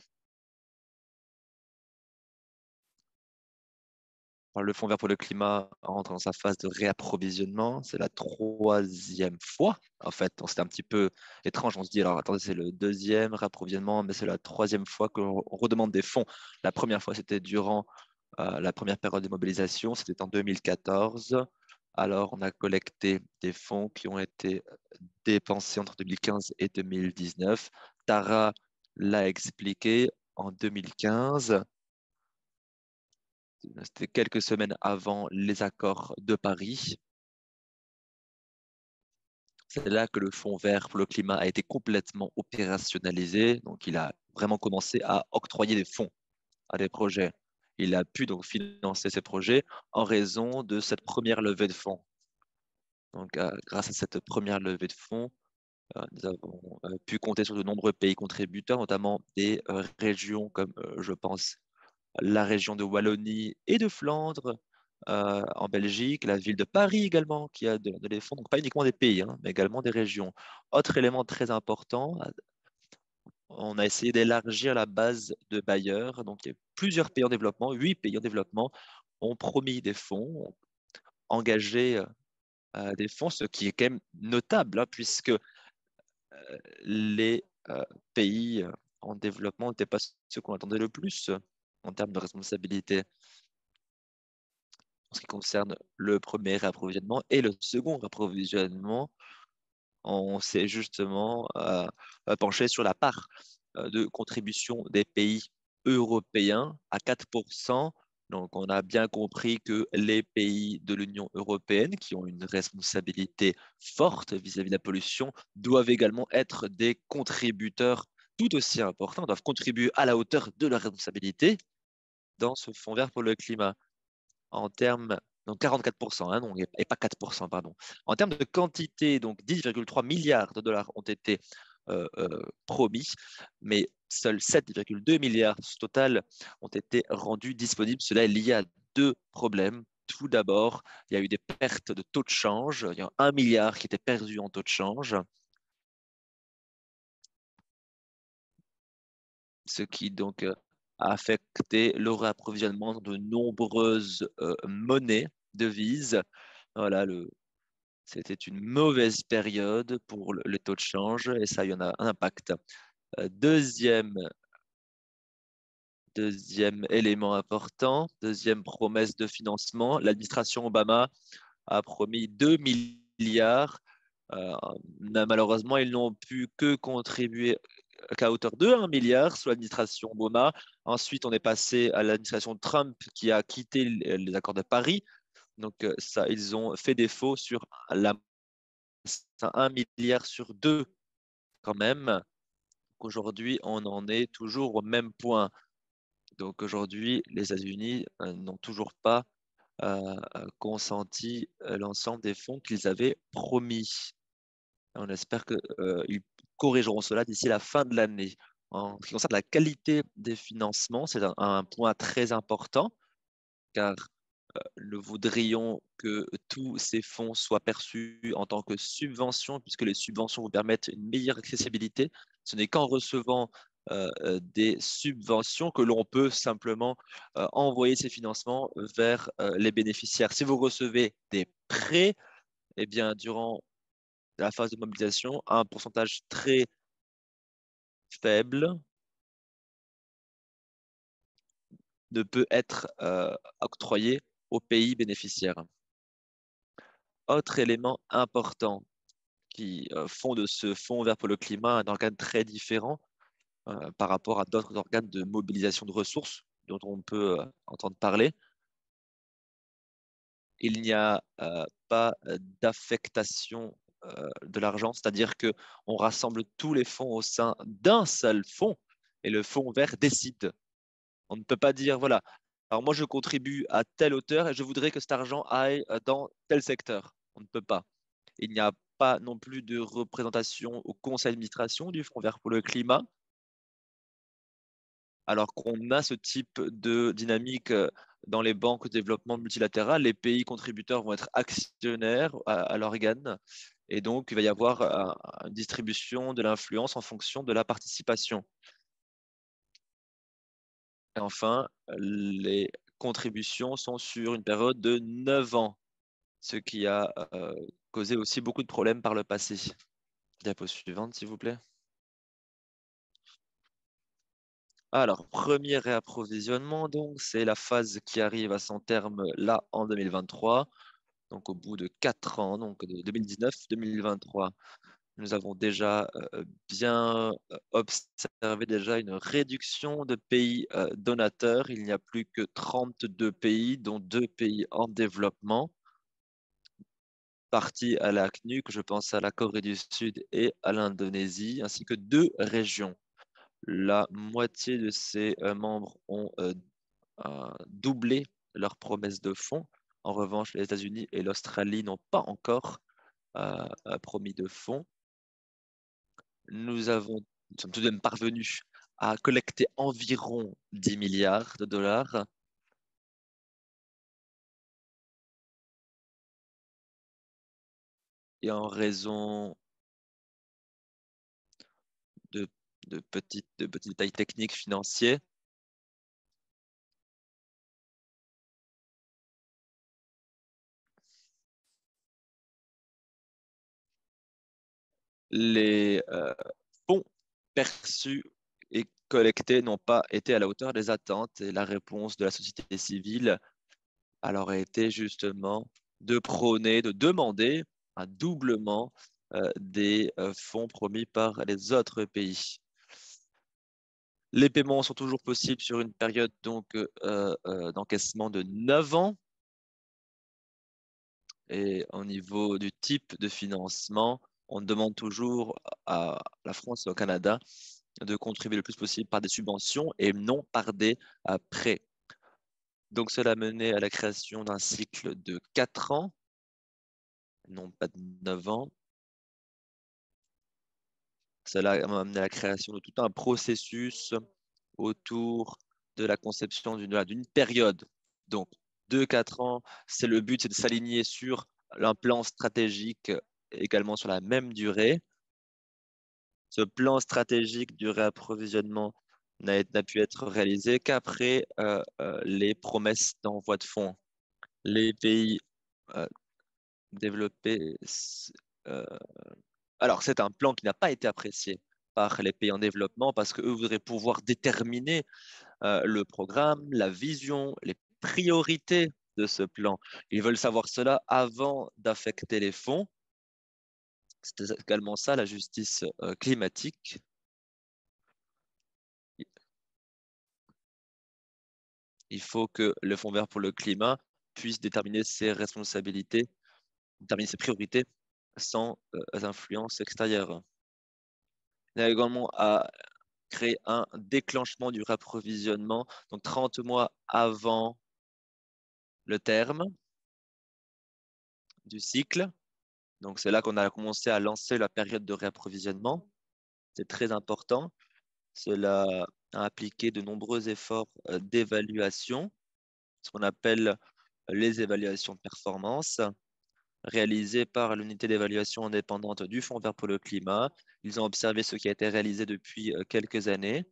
Alors, le Fonds vert pour le climat rentre dans sa phase de réapprovisionnement. C'est la troisième fois, en fait. Donc, c'était un petit peu étrange. On se dit, alors attendez, c'est le deuxième réapprovisionnement, mais c'est la troisième fois qu'on redemande des fonds. La première fois, c'était durant la première période de mobilisation, c'était en 2014. Alors, on a collecté des fonds qui ont été dépensés entre 2015 et 2019. Tara l'a expliqué en 2015. C'était quelques semaines avant les accords de Paris. C'est là que le Fonds vert pour le climat a été complètement opérationnalisé. Donc, il a vraiment commencé à octroyer des fonds à des projets. Il a pu donc financer ces projets en raison de cette première levée de fonds. Donc, grâce à cette première levée de fonds, nous avons pu compter sur de nombreux pays contributeurs, notamment des régions comme, je pense, la région de Wallonie et de Flandre en Belgique, la ville de Paris également, qui a donné des fonds, donc pas uniquement des pays, hein, mais également des régions. Autre élément très important, on a essayé d'élargir la base de bailleurs. Donc, il y a plusieurs pays en développement, 8 pays en développement ont promis des fonds, ont engagé des fonds, ce qui est quand même notable, hein, puisque les pays en développement n'étaient pas ceux qu'on attendait le plus en termes de responsabilité. en ce qui concerne le premier réapprovisionnement et le second réapprovisionnement, on s'est justement penché sur la part de contribution des pays européens à 4%. Donc, on a bien compris que les pays de l'Union européenne, qui ont une responsabilité forte vis-à-vis de la pollution, doivent également être des contributeurs tout aussi importants, doivent contribuer à la hauteur de leur responsabilité dans ce fonds vert pour le climat. En termes, donc 44%, hein, non, et pas 4%, pardon. En termes de quantité, donc 10,3 milliards de dollars ont été promis, mais seuls 7,2 milliards total ont été rendus disponibles. Cela est lié à deux problèmes. Tout d'abord, il y a eu des pertes de taux de change. Il y a 1 milliard qui était perdu en taux de change, ce qui donc a affecté le réapprovisionnement de nombreuses monnaies, devises. Voilà, c'était une mauvaise période pour les taux de change et ça y en a un impact. Deuxième élément important, deuxième promesse de financement, l'administration Obama a promis 2 milliards. Malheureusement, ils n'ont pu que contribuer qu'à hauteur de 1 milliard sous l'administration Obama. Ensuite, on est passé à l'administration Trump qui a quitté les accords de Paris. Donc, ça, ils ont fait défaut sur 1 milliard sur 2 quand même. Aujourd'hui, on en est toujours au même point. Donc aujourd'hui, les États-Unis n'ont toujours pas consenti l'ensemble des fonds qu'ils avaient promis. On espère qu'ils corrigeront cela d'ici la fin de l'année. En ce qui concerne la qualité des financements, c'est un point très important car nous voudrions que tous ces fonds soient perçus en tant que subventions, puisque les subventions vous permettent une meilleure accessibilité. Ce n'est qu'en recevant des subventions que l'on peut simplement envoyer ces financements vers les bénéficiaires. Si vous recevez des prêts, eh bien, durant la phase de mobilisation, un pourcentage très faible ne peut être octroyé aux pays bénéficiaires. Autre élément important qui font de ce fonds vert pour le climat un organe très différent par rapport à d'autres organes de mobilisation de ressources dont on peut entendre parler. Il n'y a pas d'affectation de l'argent, c'est-à-dire que on rassemble tous les fonds au sein d'un seul fonds et le fonds vert décide. On ne peut pas dire, voilà, alors moi je contribue à telle hauteur et je voudrais que cet argent aille dans tel secteur. On ne peut pas. Il n'y a pas non plus de représentation au conseil d'administration du Fonds vert pour le climat, alors qu'on a ce type de dynamique dans les banques de développement multilatéral. Les pays contributeurs vont être actionnaires à l'organe et donc il va y avoir une distribution de l'influence en fonction de la participation. Et enfin, les contributions sont sur une période de 9 ans, ce qui a causé aussi beaucoup de problèmes par le passé. Diapo suivante, s'il vous plaît. Alors, premier réapprovisionnement, donc, c'est la phase qui arrive à son terme là en 2023, donc au bout de 4 ans, donc de 2019-2023. Nous avons déjà bien observé déjà une réduction de pays donateurs. Il n'y a plus que 32 pays, dont 2 pays en développement. Partie à la CNUC, je pense à la Corée du Sud et à l'Indonésie, ainsi que 2 régions. La moitié de ces membres ont doublé leur promesse de fonds. En revanche, les États-Unis et l'Australie n'ont pas encore promis de fonds. Nous sommes tout de même parvenus à collecter environ 10 milliards de dollars. Et en raison de, de petits détails techniques financiers, les fonds perçus et collectés n'ont pas été à la hauteur des attentes et la réponse de la société civile alors a été justement de prôner, de demander un doublement des fonds promis par les autres pays. Les paiements sont toujours possibles sur une période d'encaissement de 9 ans. Et au niveau du type de financement, on demande toujours à la France et au Canada de contribuer le plus possible par des subventions et non par des prêts. Donc cela a mené à la création d'un cycle de 4 ans, non pas de 9 ans. Cela a amené à la création de tout un processus autour de la conception d'une période. Donc, 2-4 ans, c'est le but, c'est de s'aligner sur un plan stratégique également sur la même durée. Ce plan stratégique du réapprovisionnement n'a pu être réalisé qu'après les promesses d'envoi de fonds. Les pays euh, développés, euh, alors c'est un plan qui n'a pas été apprécié par les pays en développement parce qu'eux voudraient pouvoir déterminer le programme, la vision, les priorités de ce plan. Ils veulent savoir cela avant d'affecter les fonds. C'est également ça, la justice climatique. Il faut que le Fonds vert pour le climat puisse déterminer ses responsabilités, déterminer ses priorités sans influence extérieure. Il y a également à créer un déclenchement du rapprovisionnement, donc 30 mois avant le terme du cycle. Donc c'est là qu'on a commencé à lancer la période de réapprovisionnement. C'est très important. Cela a impliqué de nombreux efforts d'évaluation, ce qu'on appelle les évaluations de performance, réalisées par l'unité d'évaluation indépendante du Fonds vert pour le climat. Ils ont observé ce qui a été réalisé depuis quelques années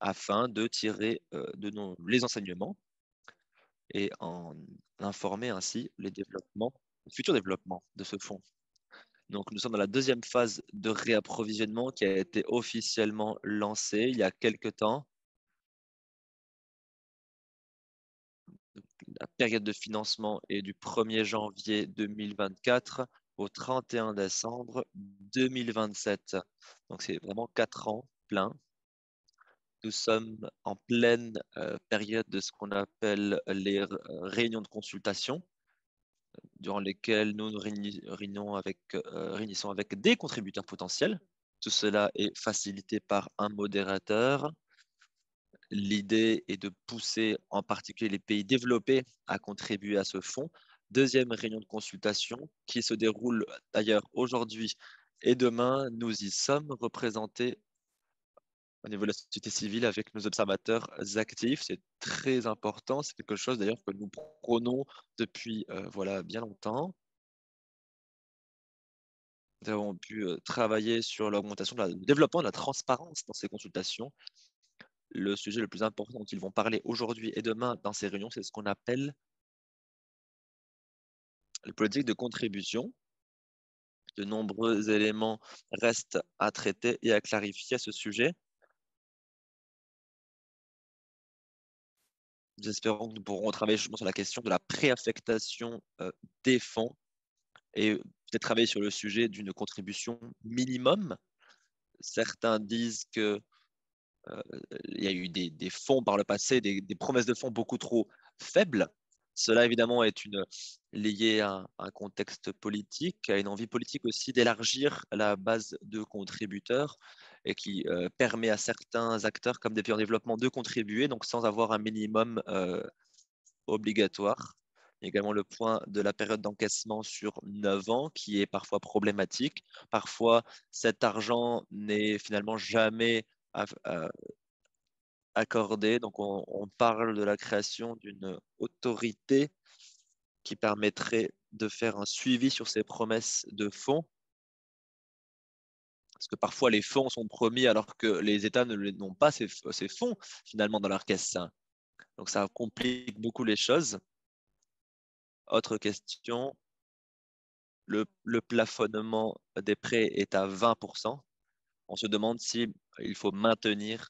afin de tirer les enseignements et en informer ainsi les futurs développements de ce fonds. Donc, nous sommes dans la deuxième phase de réapprovisionnement qui a été officiellement lancée il y a quelques temps. La période de financement est du 1er janvier 2024 au 31 décembre 2027. Donc, c'est vraiment 4 ans pleins. Nous sommes en pleine période de ce qu'on appelle les réunions de consultation, durant lesquelles nous nous réunissons avec des contributeurs potentiels. Tout cela est facilité par un modérateur. L'idée est de pousser en particulier les pays développés à contribuer à ce fonds. Deuxième réunion de consultation qui se déroule d'ailleurs aujourd'hui et demain. Nous y sommes représentés au niveau de la société civile avec nos observateurs actifs. C'est très important. C'est quelque chose d'ailleurs que nous prônons depuis voilà, bien longtemps. Nous avons pu travailler sur l'augmentation, le développement de la transparence dans ces consultations. Le sujet le plus important dont ils vont parler aujourd'hui et demain dans ces réunions, c'est ce qu'on appelle les politiques de contribution. De nombreux éléments restent à traiter et à clarifier à ce sujet. Nous espérons que nous pourrons travailler justement sur la question de la préaffectation des fonds et peut-être travailler sur le sujet d'une contribution minimum. Certains disent que il y a eu des fonds par le passé, des promesses de fonds beaucoup trop faibles. Cela, évidemment, est lié à un contexte politique, à une envie politique aussi d'élargir la base de contributeurs et qui permet à certains acteurs, comme des pays en développement, de contribuer, donc sans avoir un minimum obligatoire. Il y a également le point de la période d'encaissement sur 9 ans qui est parfois problématique. Parfois, cet argent n'est finalement jamais accordé. Donc, on parle de la création d'une autorité qui permettrait de faire un suivi sur ces promesses de fonds. Parce que parfois, les fonds sont promis alors que les États n'ont pas ces fonds finalement dans leur caisse. Donc, ça complique beaucoup les choses. Autre question, le plafonnement des prêts est à 20%. On se demande si il faut maintenir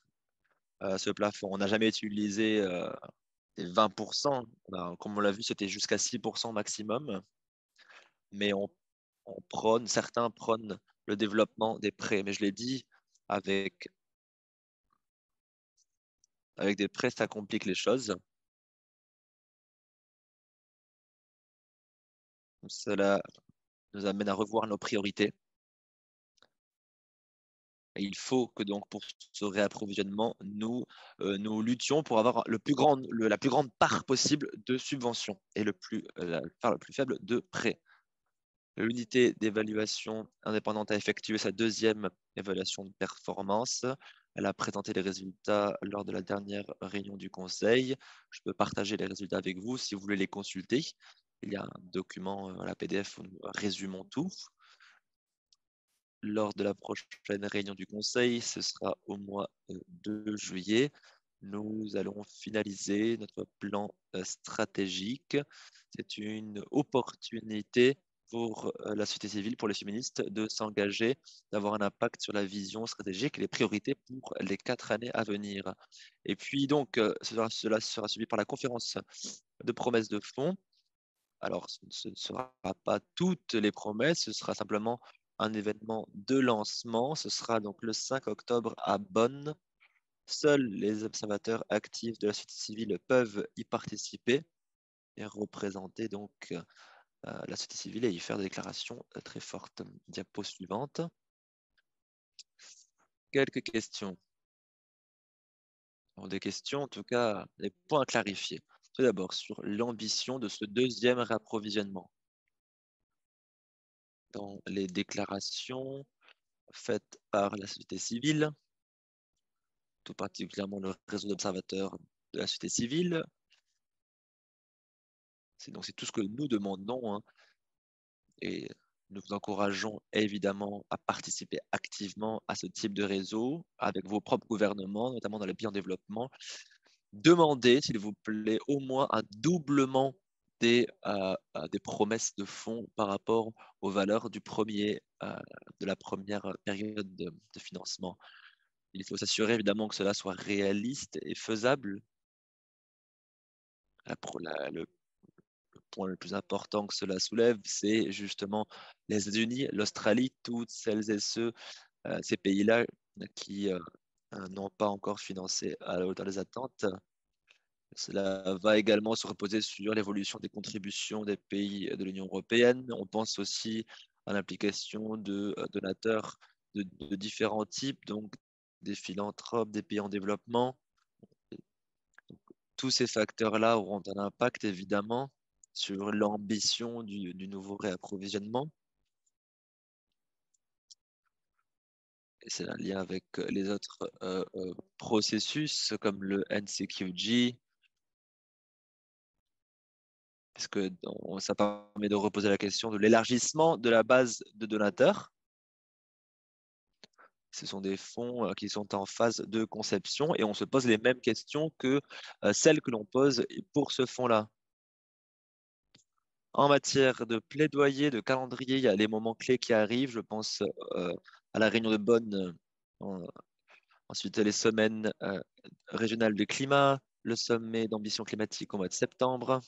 ce plafond. On n'a jamais utilisé des 20%. Comme on l'a vu, c'était jusqu'à 6% maximum. Mais certains prônent le développement des prêts. Mais je l'ai dit, avec des prêts, ça complique les choses. Cela nous amène à revoir nos priorités. Et il faut que donc pour ce réapprovisionnement, nous luttions pour avoir la plus grande part possible de subventions et la part la plus faible de prêts. L'unité d'évaluation indépendante a effectué sa deuxième évaluation de performance. Elle a présenté les résultats lors de la dernière réunion du Conseil. Je peux partager les résultats avec vous si vous voulez les consulter. Il y a un document, la PDF où nous résumons tout. Lors de la prochaine réunion du Conseil, ce sera au mois de juillet. Nous allons finaliser notre plan stratégique. C'est une opportunité pour la société civile, pour les féministes, de s'engager, d'avoir un impact sur la vision stratégique et les priorités pour les 4 années à venir. Et puis donc, cela sera suivi par la conférence de promesses de fonds. Alors, ce ne sera pas toutes les promesses, ce sera simplement un événement de lancement. Ce sera donc le 5 octobre à Bonn. Seuls les observateurs actifs de la société civile peuvent y participer et représenter donc la société civile et y faire des déclarations très fortes. Diapo suivante. Quelques questions. Des questions, en tout cas, des points à clarifier. Tout d'abord, sur l'ambition de ce deuxième réapprovisionnement. Dans les déclarations faites par la société civile, tout particulièrement le réseau d'observateurs de la société civile. C'est tout ce que nous demandons, hein, et nous vous encourageons évidemment à participer activement à ce type de réseau avec vos propres gouvernements, notamment dans les pays en développement. Demandez, s'il vous plaît, au moins un doublement des promesses de fonds par rapport aux valeurs de la première période de financement. Il faut s'assurer évidemment que cela soit réaliste et faisable. Le point le plus important que cela soulève, c'est justement les États-Unis, l'Australie, toutes celles et ces pays-là qui n'ont pas encore financé à la hauteur des attentes. Cela va également se reposer sur l'évolution des contributions des pays de l'Union européenne. On pense aussi à l'implication de donateurs de différents types, donc des philanthropes, des pays en développement. Tous ces facteurs-là auront un impact évidemment sur l'ambition du nouveau réapprovisionnement. Et c'est un lien avec les autres processus comme le NCQG, parce que ça permet de reposer la question de l'élargissement de la base de donateurs. Ce sont des fonds qui sont en phase de conception et on se pose les mêmes questions que celles que l'on pose pour ce fonds-là. En matière de plaidoyer, de calendrier, il y a les moments clés qui arrivent. Je pense à la réunion de Bonn, ensuite les semaines régionales de climat, le sommet d'ambition climatique au mois de septembre.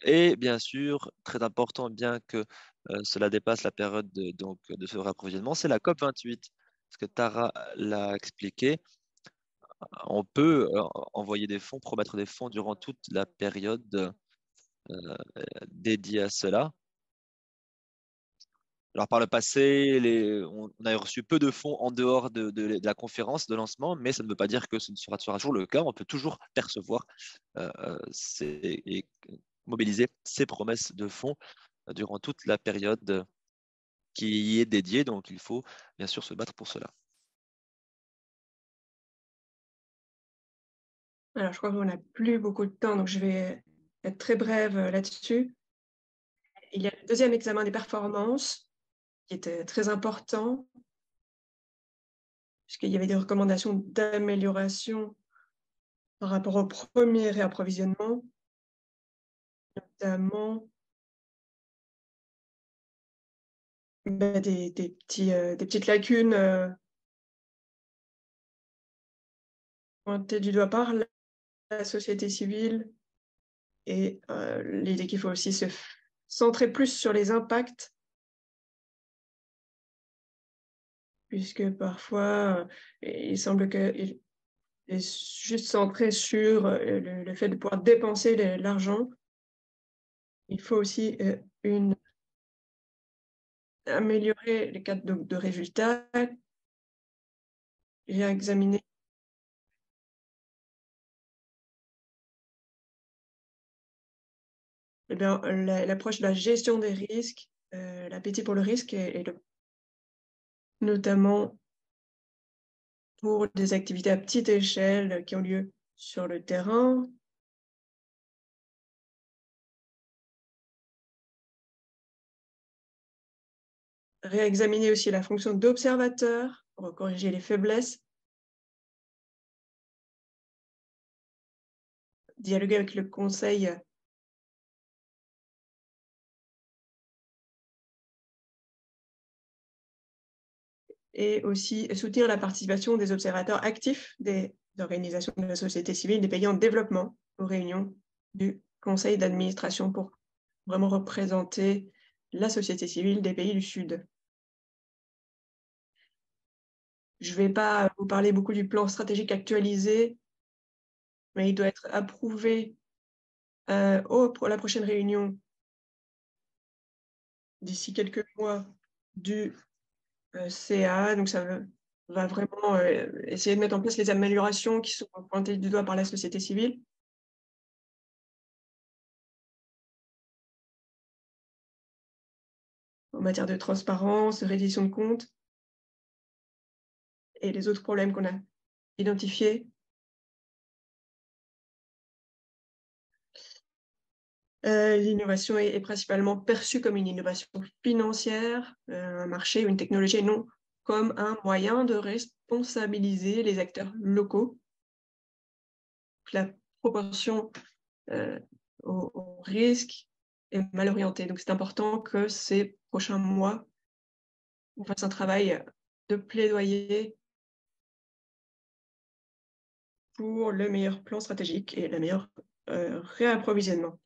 Et bien sûr, très important, bien que cela dépasse la période de ce réapprovisionnement, c'est la COP28. Parce que Tara l'a expliqué, on peut envoyer des fonds, promettre des fonds durant toute la période dédiée à cela. Alors par le passé, on a reçu peu de fonds en dehors de la conférence de lancement, mais ça ne veut pas dire que ce sera toujours le cas. On peut toujours percevoir et mobiliser ces promesses de fonds durant toute la période qui y est dédiée. Donc il faut bien sûr se battre pour cela. Alors, je crois qu'on n'a plus beaucoup de temps, donc je vais être très brève là-dessus. Il y a le deuxième examen des performances qui était très important, puisqu'il y avait des recommandations d'amélioration par rapport au premier réapprovisionnement, notamment des petites lacunes pointées du doigt par la société civile et l'idée qu'il faut aussi se centrer plus sur les impacts, puisque parfois, il semble qu'il est juste centré sur le fait de pouvoir dépenser l'argent. Il faut aussi améliorer les cas de résultats. J'ai examiné l'approche de la gestion des risques, l'appétit pour le risque et notamment pour des activités à petite échelle qui ont lieu sur le terrain. Réexaminer aussi la fonction d'observateur pour corriger les faiblesses. Dialoguer avec le conseil et aussi soutenir la participation des observateurs actifs des organisations de la société civile des pays en développement aux réunions du conseil d'administration pour vraiment représenter la société civile des pays du Sud. Je ne vais pas vous parler beaucoup du plan stratégique actualisé, mais il doit être approuvé pour la prochaine réunion d'ici quelques mois du CA. Donc, ça va vraiment essayer de mettre en place les améliorations qui sont pointées du doigt par la société civile. En matière de transparence, de reddition de comptes et les autres problèmes qu'on a identifiés. L'innovation est principalement perçue comme une innovation financière, un marché ou une technologie, et non comme un moyen de responsabiliser les acteurs locaux. La proportion au risque est mal orientée. Donc, c'est important que ces prochains mois, on fasse un travail de plaidoyer pour le meilleur plan stratégique et le meilleur réapprovisionnement.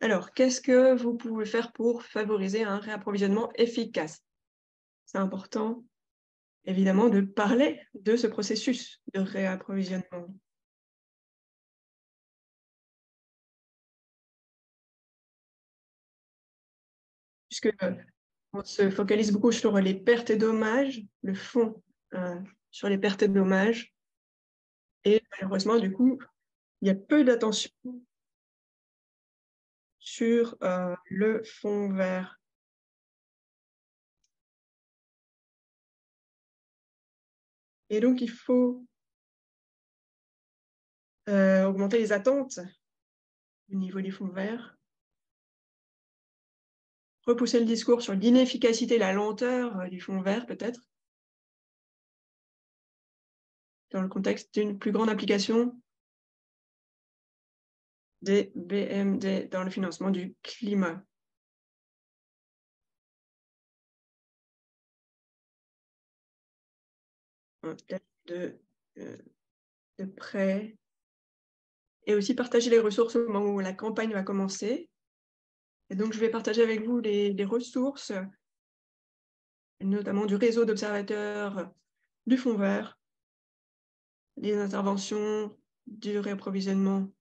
Alors, qu'est-ce que vous pouvez faire pour favoriser un réapprovisionnement efficace? C'est important, évidemment, de parler de ce processus de réapprovisionnement. Puisque on se focalise beaucoup sur les pertes et dommages, le fonds sur les pertes et dommages, et malheureusement, du coup, il y a peu d'attention sur le fonds vert. Et donc, il faut augmenter les attentes au niveau du fonds vert, repousser le discours sur l'inefficacité, la lenteur du fonds vert, peut-être, dans le contexte d'une plus grande application des BMD dans le financement du climat. De prêt. Et aussi partager les ressources au moment où la campagne va commencer. Et donc, je vais partager avec vous les ressources, notamment du réseau d'observateurs du fonds vert, les interventions du réapprovisionnement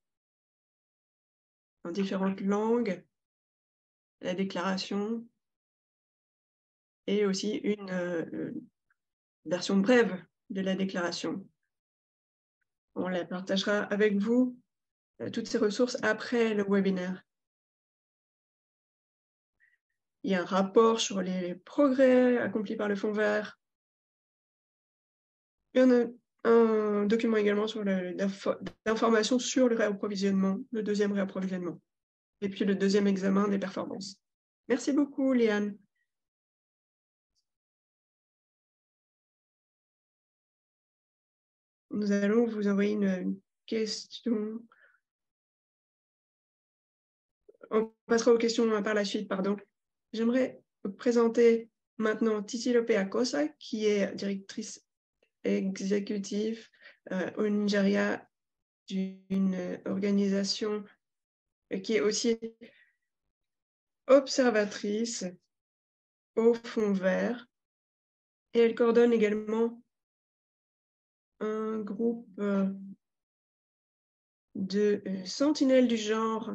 en différentes langues, la déclaration, et aussi une version brève de la déclaration. On la partagera avec vous, toutes ces ressources, après le webinaire. Il y a un rapport sur les progrès accomplis par le fonds vert. Il y en a un document également sur l'information sur le réapprovisionnement, le deuxième réapprovisionnement, et puis le deuxième examen des performances. Merci beaucoup, Léane. Nous allons vous envoyer une question. On passera aux questions par la suite, pardon. J'aimerais vous présenter maintenant Titilope Akosa, qui est directrice exécutive au Nigeria d'une organisation qui est aussi observatrice au Fonds vert et elle coordonne également un groupe de sentinelles du genre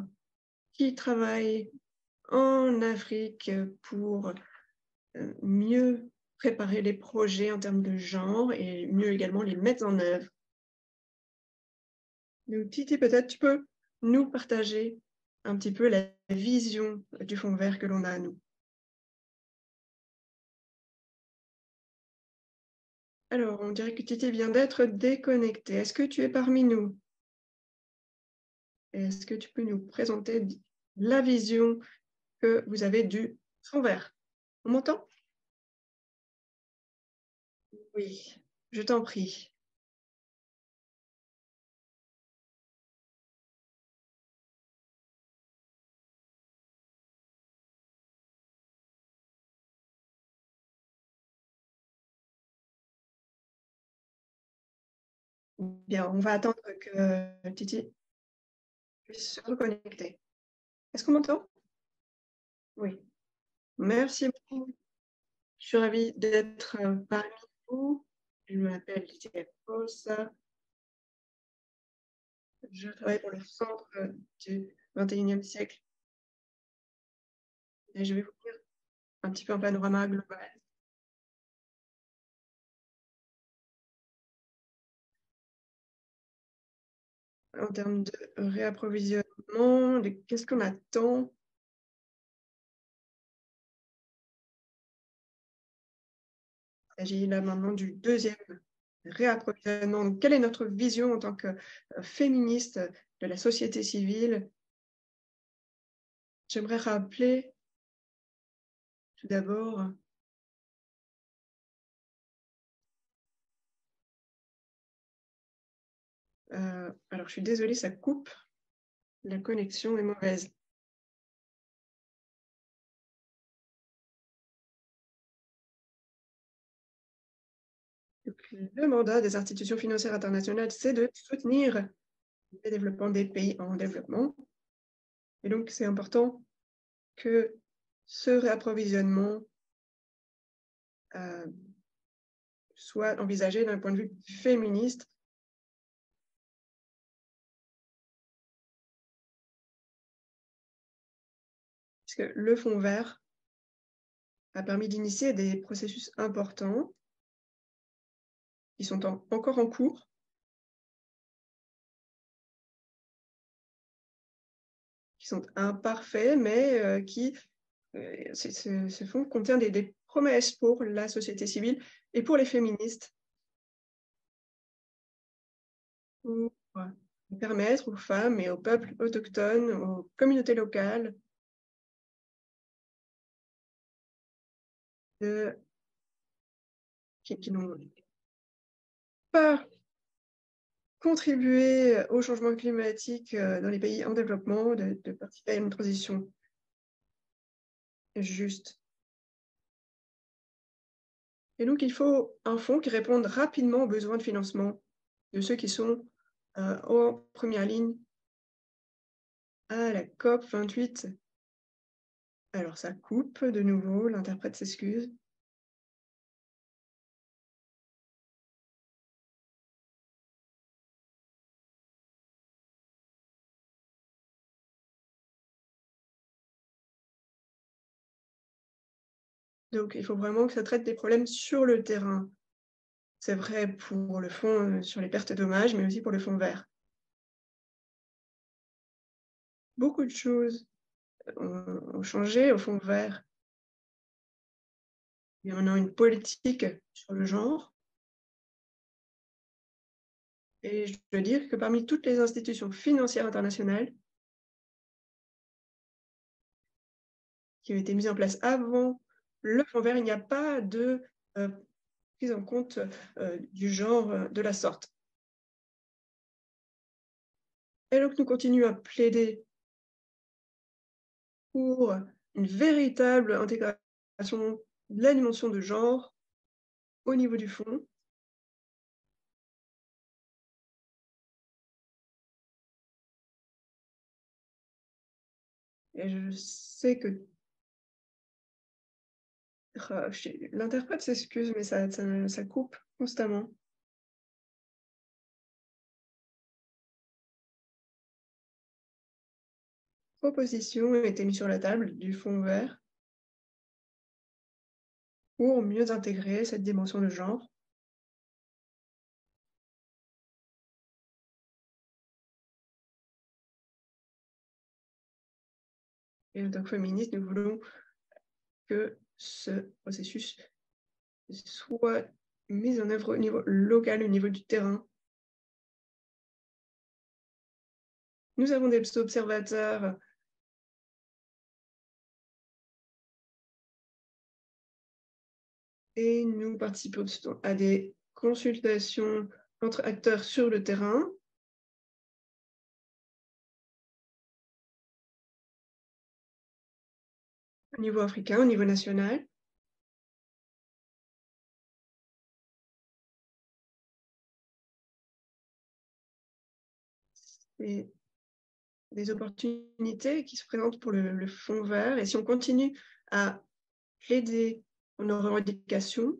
qui travaillent en Afrique pour mieux préparer les projets en termes de genre et mieux également les mettre en œuvre. Donc, Titi, peut-être tu peux nous partager un petit peu la vision du Fonds vert que l'on a à nous. Alors, on dirait que Titi vient d'être déconnectée. Est-ce que tu es parmi nous? Est-ce que tu peux nous présenter la vision que vous avez du Fonds vert? On m'entend? Oui, je t'en prie. Bien, on va attendre que Titi puisse se reconnecter. Est-ce qu'on m'entend? Oui. Merci beaucoup. Je suis ravie d'être parmi vous. Je m'appelle Lydia Posa. Je travaille pour le Centre du 21e siècle et je vais vous dire un petit peu un panorama global. En termes de réapprovisionnement, qu'est-ce qu'on attend? Il s'agit là maintenant du deuxième réapprovisionnement. Donc, quelle est notre vision en tant que féministe de la société civile? J'aimerais rappeler tout d'abord, alors je suis désolée, ça coupe, la connexion est mauvaise. Donc, le mandat des institutions financières internationales, c'est de soutenir le développement des pays en développement. Et donc, c'est important que ce réapprovisionnement soit envisagé d'un point de vue féministe. Puisque le Fonds vert a permis d'initier des processus importants qui sont encore en cours. Qui sont imparfaits, mais ce fonds contient des promesses pour la société civile et pour les féministes. Pour permettre aux femmes et aux peuples autochtones, aux communautés locales qui n'ont pas contribué au changement climatique dans les pays en développement, de participer à une transition juste. Et donc, il faut un fonds qui réponde rapidement aux besoins de financement de ceux qui sont en première ligne à la COP 28. Alors, ça coupe de nouveau, l'interprète s'excuse. Donc, il faut vraiment que ça traite des problèmes sur le terrain. C'est vrai pour le fonds sur les pertes et dommages, mais aussi pour le fonds vert. Beaucoup de choses ont changé au fonds vert. Il y a maintenant une politique sur le genre. Et je veux dire que parmi toutes les institutions financières internationales qui ont été mises en place avant le fonds vert, il n'y a pas de prise en compte du genre de la sorte. Et donc, nous continuons à plaider pour une véritable intégration de la dimension de genre au niveau du fonds. Et je sais que l'interprète s'excuse, mais ça coupe constamment. Proposition a été mise sur la table du fond vert pour mieux intégrer cette dimension de genre. Et en tant que féministe, nous voulons que ce processus soit mis en œuvre au niveau local, au niveau du terrain. Nous avons des observateurs et nous participons à des consultations entre acteurs sur le terrain. Au niveau africain, au niveau national. Et des opportunités qui se présentent pour le Fonds vert. Et si on continue à plaider pour nos revendications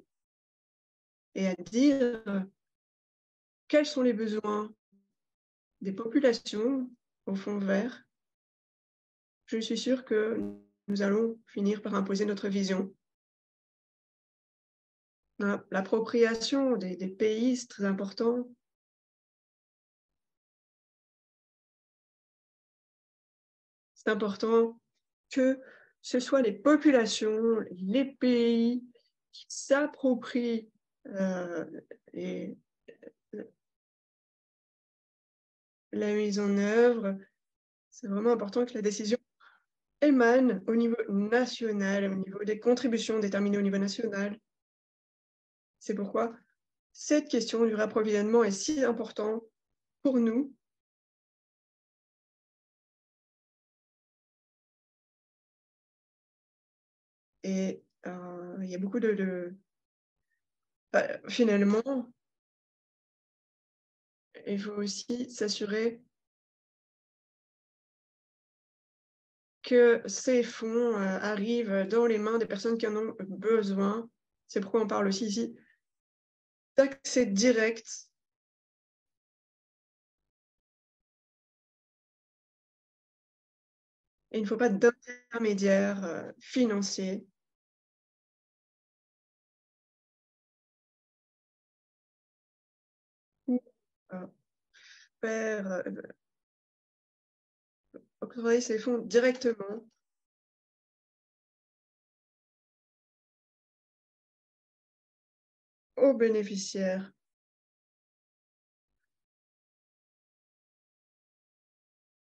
et à dire quels sont les besoins des populations au Fonds vert, je suis sûre que nous allons finir par imposer notre vision. L'appropriation des pays, c'est très important. C'est important que ce soit les populations, les pays qui s'approprient la mise en œuvre. C'est vraiment important que la décision émane au niveau national, au niveau des contributions déterminées au niveau national. C'est pourquoi cette question du réapprovisionnement est si importante pour nous. Et il y a beaucoup finalement, il faut aussi s'assurer que ces fonds arrivent dans les mains des personnes qui en ont besoin. C'est pourquoi on parle aussi ici d'accès direct. Et il ne faut pas d'intermédiaires financiers. Pour faire octroyer ces fonds directement aux bénéficiaires.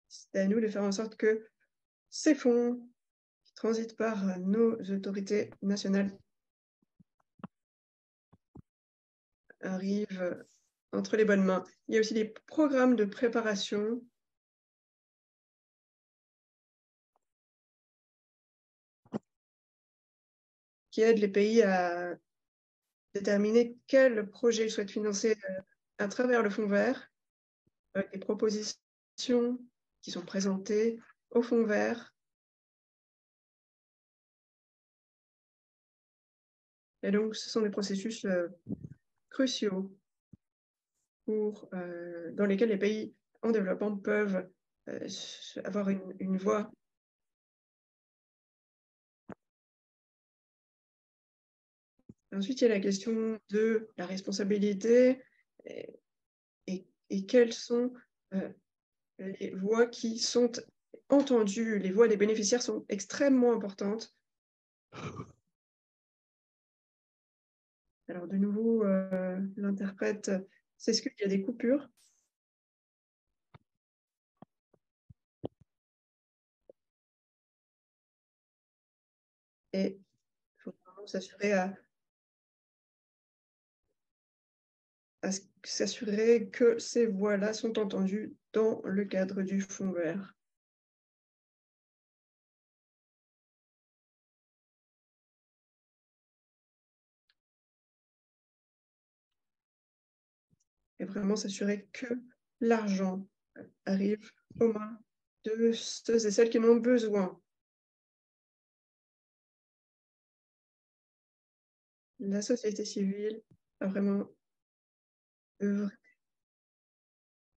C'est à nous de faire en sorte que ces fonds qui transitent par nos autorités nationales arrivent entre les bonnes mains. Il y a aussi des programmes de préparation qui aident les pays à déterminer quels projets ils souhaitent financer à travers le Fonds vert, avec des propositions qui sont présentées au Fonds vert. Et donc, ce sont des processus cruciaux dans lesquels les pays en développement peuvent avoir une voix. Ensuite, il y a la question de la responsabilité et quelles sont les voix qui sont entendues. Les voix des bénéficiaires sont extrêmement importantes. Alors, de nouveau, l'interprète s'excuse, il y a des coupures. Et il faut vraiment s'assurer que ces voix-là sont entendues dans le cadre du Fonds vert. Et vraiment s'assurer que l'argent arrive aux mains de ceux et celles qui en ont besoin. La société civile a vraiment œuvré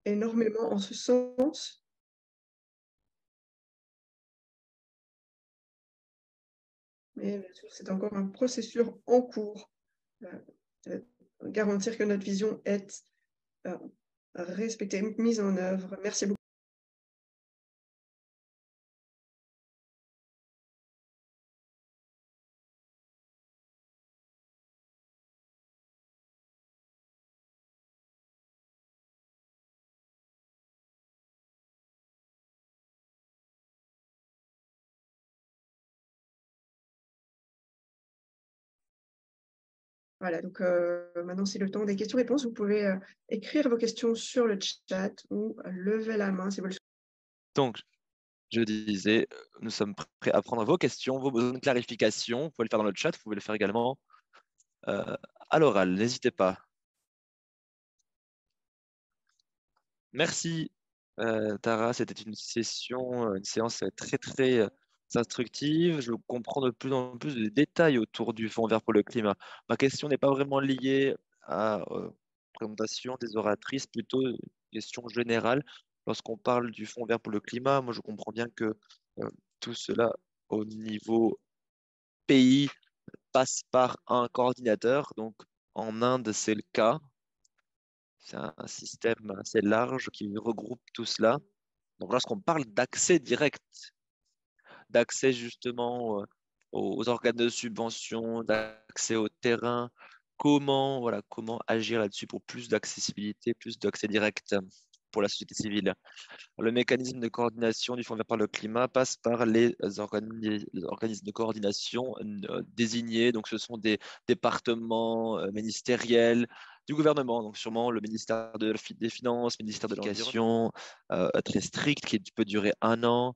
énormément en ce sens, mais bien sûr, c'est encore un processus en cours, heu, de garantir que notre vision est, heu, respectée, mise en œuvre. Merci beaucoup. Voilà, donc maintenant c'est le temps des questions-réponses. Vous pouvez, écrire vos questions sur le chat ou lever la main si vous le souhaitez. Donc, je disais, nous sommes prêts à prendre vos questions, vos besoins de clarification. Vous pouvez le faire dans le chat, vous pouvez le faire également euh, à l'oral. N'hésitez pas. Merci, Tara. C'était une session, une séance très, très instructive. Je comprends de plus en plus de détails autour du Fonds vert pour le climat. Ma question n'est pas vraiment liée à présentation des oratrices, plutôt une question générale. Lorsqu'on parle du Fonds vert pour le climat, moi, je comprends bien que tout cela au niveau pays passe par un coordinateur. Donc, en Inde, c'est le cas. C'est un système assez large qui regroupe tout cela. Donc, lorsqu'on parle d'accès direct, d'accès justement aux organes de subvention, d'accès au terrain, comment agir là-dessus pour plus d'accessibilité, plus d'accès direct pour la société civile. Le mécanisme de coordination du Fonds vert par le climat passe par les organismes de coordination désignés. Donc, ce sont des départements ministériels du gouvernement. Donc, sûrement le ministère des Finances, le ministère de l'Éducation, très strict, qui peut durer 1 an.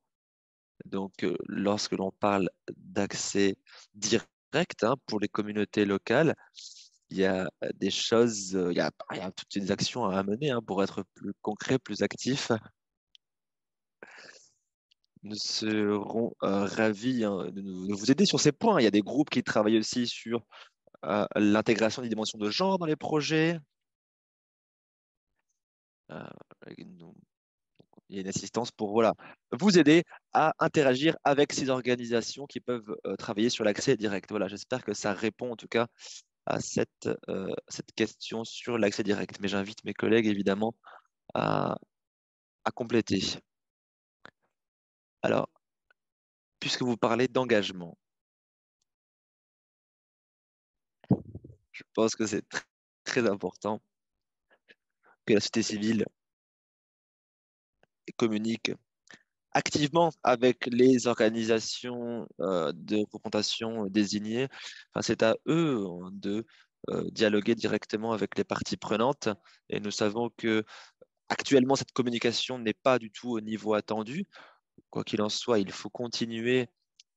Donc, lorsque l'on parle d'accès direct pour les communautés locales, il y a des choses, il y a toutes les actions à mener pour être plus concret, plus actif. Nous serons ravis de vous aider sur ces points. Il y a des groupes qui travaillent aussi sur l'intégration des dimensions de genre dans les projets. Euh, nous- il y a une assistance pour voilà, vous aider à interagir avec ces organisations qui peuvent travailler sur l'accès direct. Voilà, j'espère que ça répond en tout cas à cette question sur l'accès direct. Mais j'invite mes collègues évidemment à, à compléter. Alors, puisque vous parlez d'engagement, je pense que c'est très important que la société civile communique activement avec les organisations de représentation désignées. Enfin, c'est à eux de dialoguer directement avec les parties prenantes. Et nous savons que actuellement, cette communication n'est pas du tout au niveau attendu. Quoi qu'il en soit, il faut continuer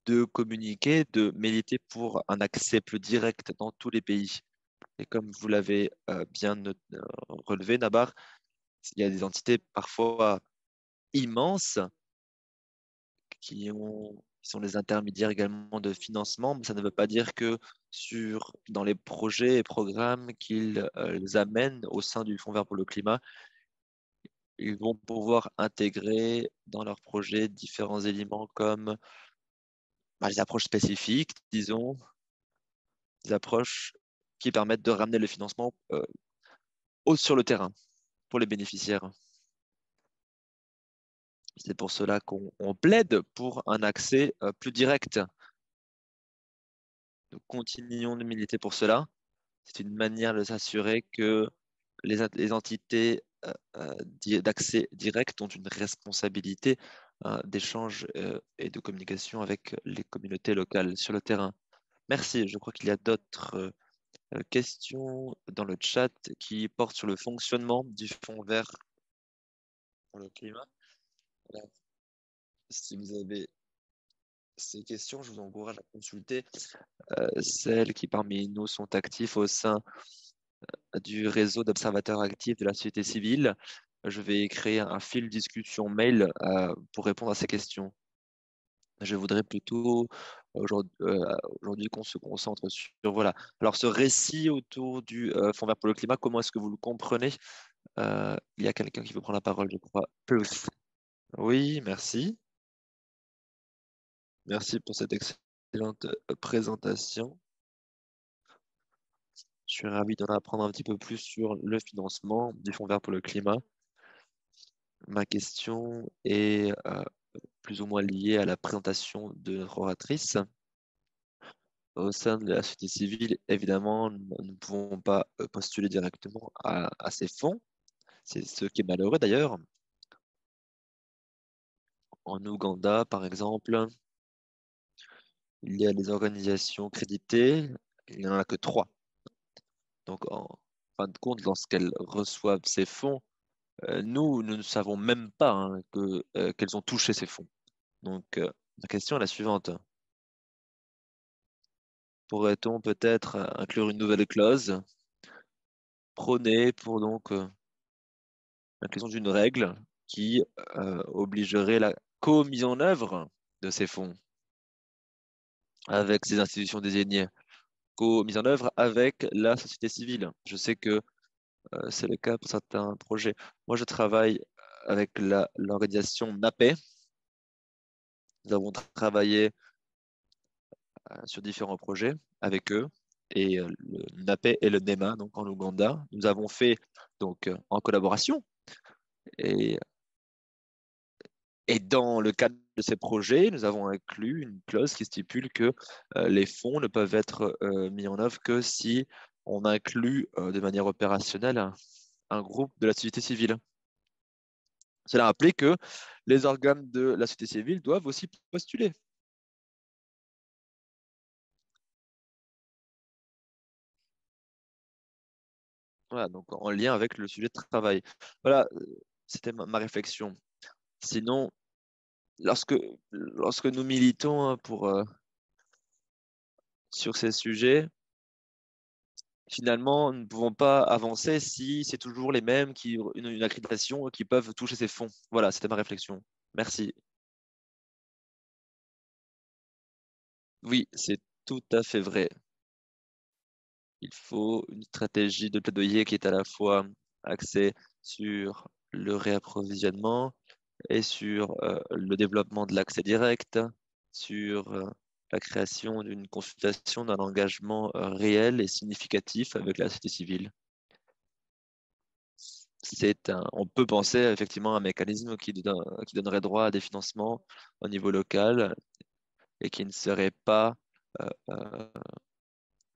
de communiquer, de militer pour un accès plus direct dans tous les pays. Et comme vous l'avez bien relevé, Nabar, il y a des entités parfois immenses qui sont les intermédiaires également de financement, mais ça ne veut pas dire que dans les projets et programmes qu'ils les amènent au sein du Fonds vert pour le climat, ils vont pouvoir intégrer dans leurs projets différents éléments comme les approches spécifiques, disons, des approches qui permettent de ramener le financement sur le terrain pour les bénéficiaires. C'est pour cela qu'on plaide pour un accès plus direct. Nous continuons de militer pour cela. C'est une manière de s'assurer que les entités d'accès direct ont une responsabilité d'échange et de communication avec les communautés locales sur le terrain. Merci. Je crois qu'il y a d'autres questions dans le chat qui portent sur le fonctionnement du Fonds vert pour le climat. Alors, si vous avez ces questions, je vous encourage à consulter celles qui parmi nous sont actifs au sein du réseau d'observateurs actifs de la société civile. je vais créer un fil discussion mail pour répondre à ces questions. Je voudrais plutôt aujourd'hui qu'on se concentre sur voilà. Alors ce récit autour du Fonds vert pour le climat, comment est-ce que vous le comprenez? Il y a quelqu'un qui veut prendre la parole, je crois. Plus. Oui, merci. Merci pour cette excellente présentation. Je suis ravi d'en apprendre un petit peu plus sur le financement du Fonds vert pour le climat. Ma question est plus ou moins liée à la présentation de notre oratrice. Au sein de la société civile, évidemment, nous ne pouvons pas postuler directement à ces fonds. C'est ce qui est malheureux d'ailleurs. En Ouganda, par exemple, il y a des organisations créditées, il n'y en a que 3. Donc, en fin de compte, lorsqu'elles reçoivent ces fonds, nous ne savons même pas hein, qu'elles ont touché ces fonds. Donc, la question est la suivante. Pourrait-on peut-être inclure une nouvelle clause prônée pour donc l'inclusion d'une règle qui obligerait la co-mise en œuvre de ces fonds avec ces institutions désignées, co-mise en œuvre avec la société civile. Je sais que c'est le cas pour certains projets. Moi, je travaille avec l'organisation NAPE. Nous avons travaillé sur différents projets avec eux et le NAPE et le NEMA, donc en Ouganda. Nous avons fait donc en collaboration et dans le cadre de ces projets, nous avons inclus une clause qui stipule que les fonds ne peuvent être mis en œuvre que si on inclut de manière opérationnelle un groupe de la société civile. Cela implique que les organes de la société civile doivent aussi postuler. Voilà, donc en lien avec le sujet de travail. Voilà, c'était ma réflexion. Sinon, lorsque nous militons hein, sur ces sujets, finalement, nous ne pouvons pas avancer si c'est toujours les mêmes qui ont une accréditation qui peuvent toucher ces fonds. Voilà, c'était ma réflexion. Merci. Oui, c'est tout à fait vrai. Il faut une stratégie de plaidoyer qui est à la fois axée sur le réapprovisionnement et sur le développement de l'accès direct, sur la création d'une consultation, d'un engagement réel et significatif avec la société civile. On peut penser effectivement à un mécanisme qui donnerait droit à des financements au niveau local et qui ne serait pas euh, euh,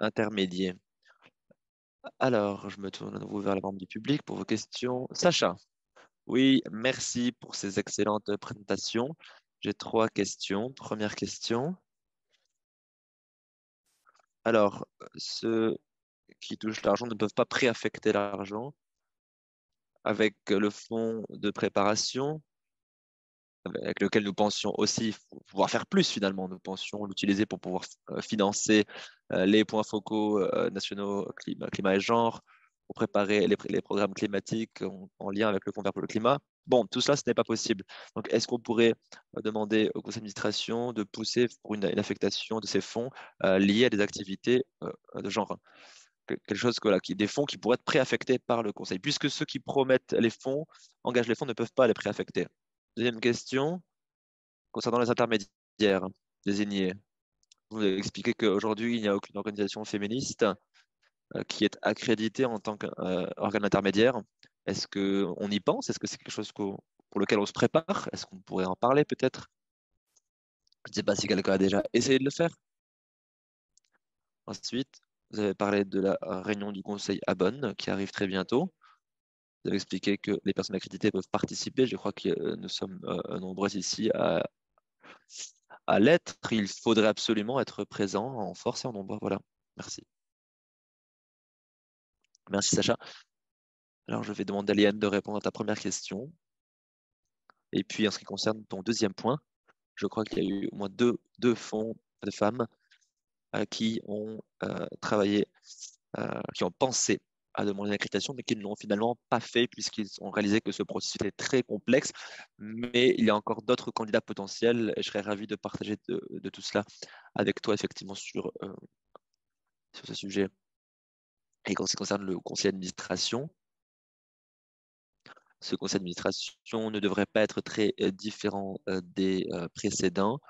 intermédiaire. Alors, je me tourne à nouveau vers la membre du public pour vos questions. Sacha, oui, merci pour ces excellentes présentations. J'ai 3 questions. Première question. Alors, ceux qui touchent l'argent ne peuvent pas préaffecter l'argent avec le fonds de préparation avec lequel nous pensions aussi pouvoir faire plus finalement. Nous pensions l'utiliser pour pouvoir financer les points focaux nationaux climat et genre, pour préparer les programmes climatiques en lien avec le Fonds vert pour le climat. Bon, tout cela, ce n'est pas possible. Donc, est-ce qu'on pourrait demander au conseil d'administration de pousser pour une affectation de ces fonds liés à des activités de genre? Quelque chose des fonds qui pourraient être préaffectés par le conseil, puisque ceux qui promettent les fonds, engagent les fonds, ne peuvent pas les préaffecter. Deuxième question, concernant les intermédiaires désignés. Vous avez expliqué qu'aujourd'hui, il n'y a aucune organisation féministe qui est accréditée en tant qu'organe intermédiaire. Est-ce qu'on y pense? Est-ce que c'est quelque chose pour lequel on se prépare? Est-ce qu'on pourrait en parler peut-être? Je ne sais pas si quelqu'un a déjà essayé de le faire. Ensuite, vous avez parlé de la réunion du conseil à Bonn qui arrive très bientôt. Vous avez expliqué que les personnes accréditées peuvent participer. Je crois que nous sommes nombreux ici à l'être. Il faudrait absolument être présent en force et en nombre. Voilà. Merci. Merci, Sacha. Alors, je vais demander à Liane de répondre à ta première question. Et puis, en ce qui concerne ton deuxième point, je crois qu'il y a eu au moins deux fonds de femmes qui ont travaillé, qui ont pensé à demander l'accréditation, mais qui ne l'ont finalement pas fait puisqu'ils ont réalisé que ce processus était très complexe. Mais il y a encore d'autres candidats potentiels et je serais ravi de partager de tout cela avec toi effectivement sur ce sujet. Et en ce qui concerne le conseil d'administration, ce conseil d'administration ne devrait pas être très différent des précédents,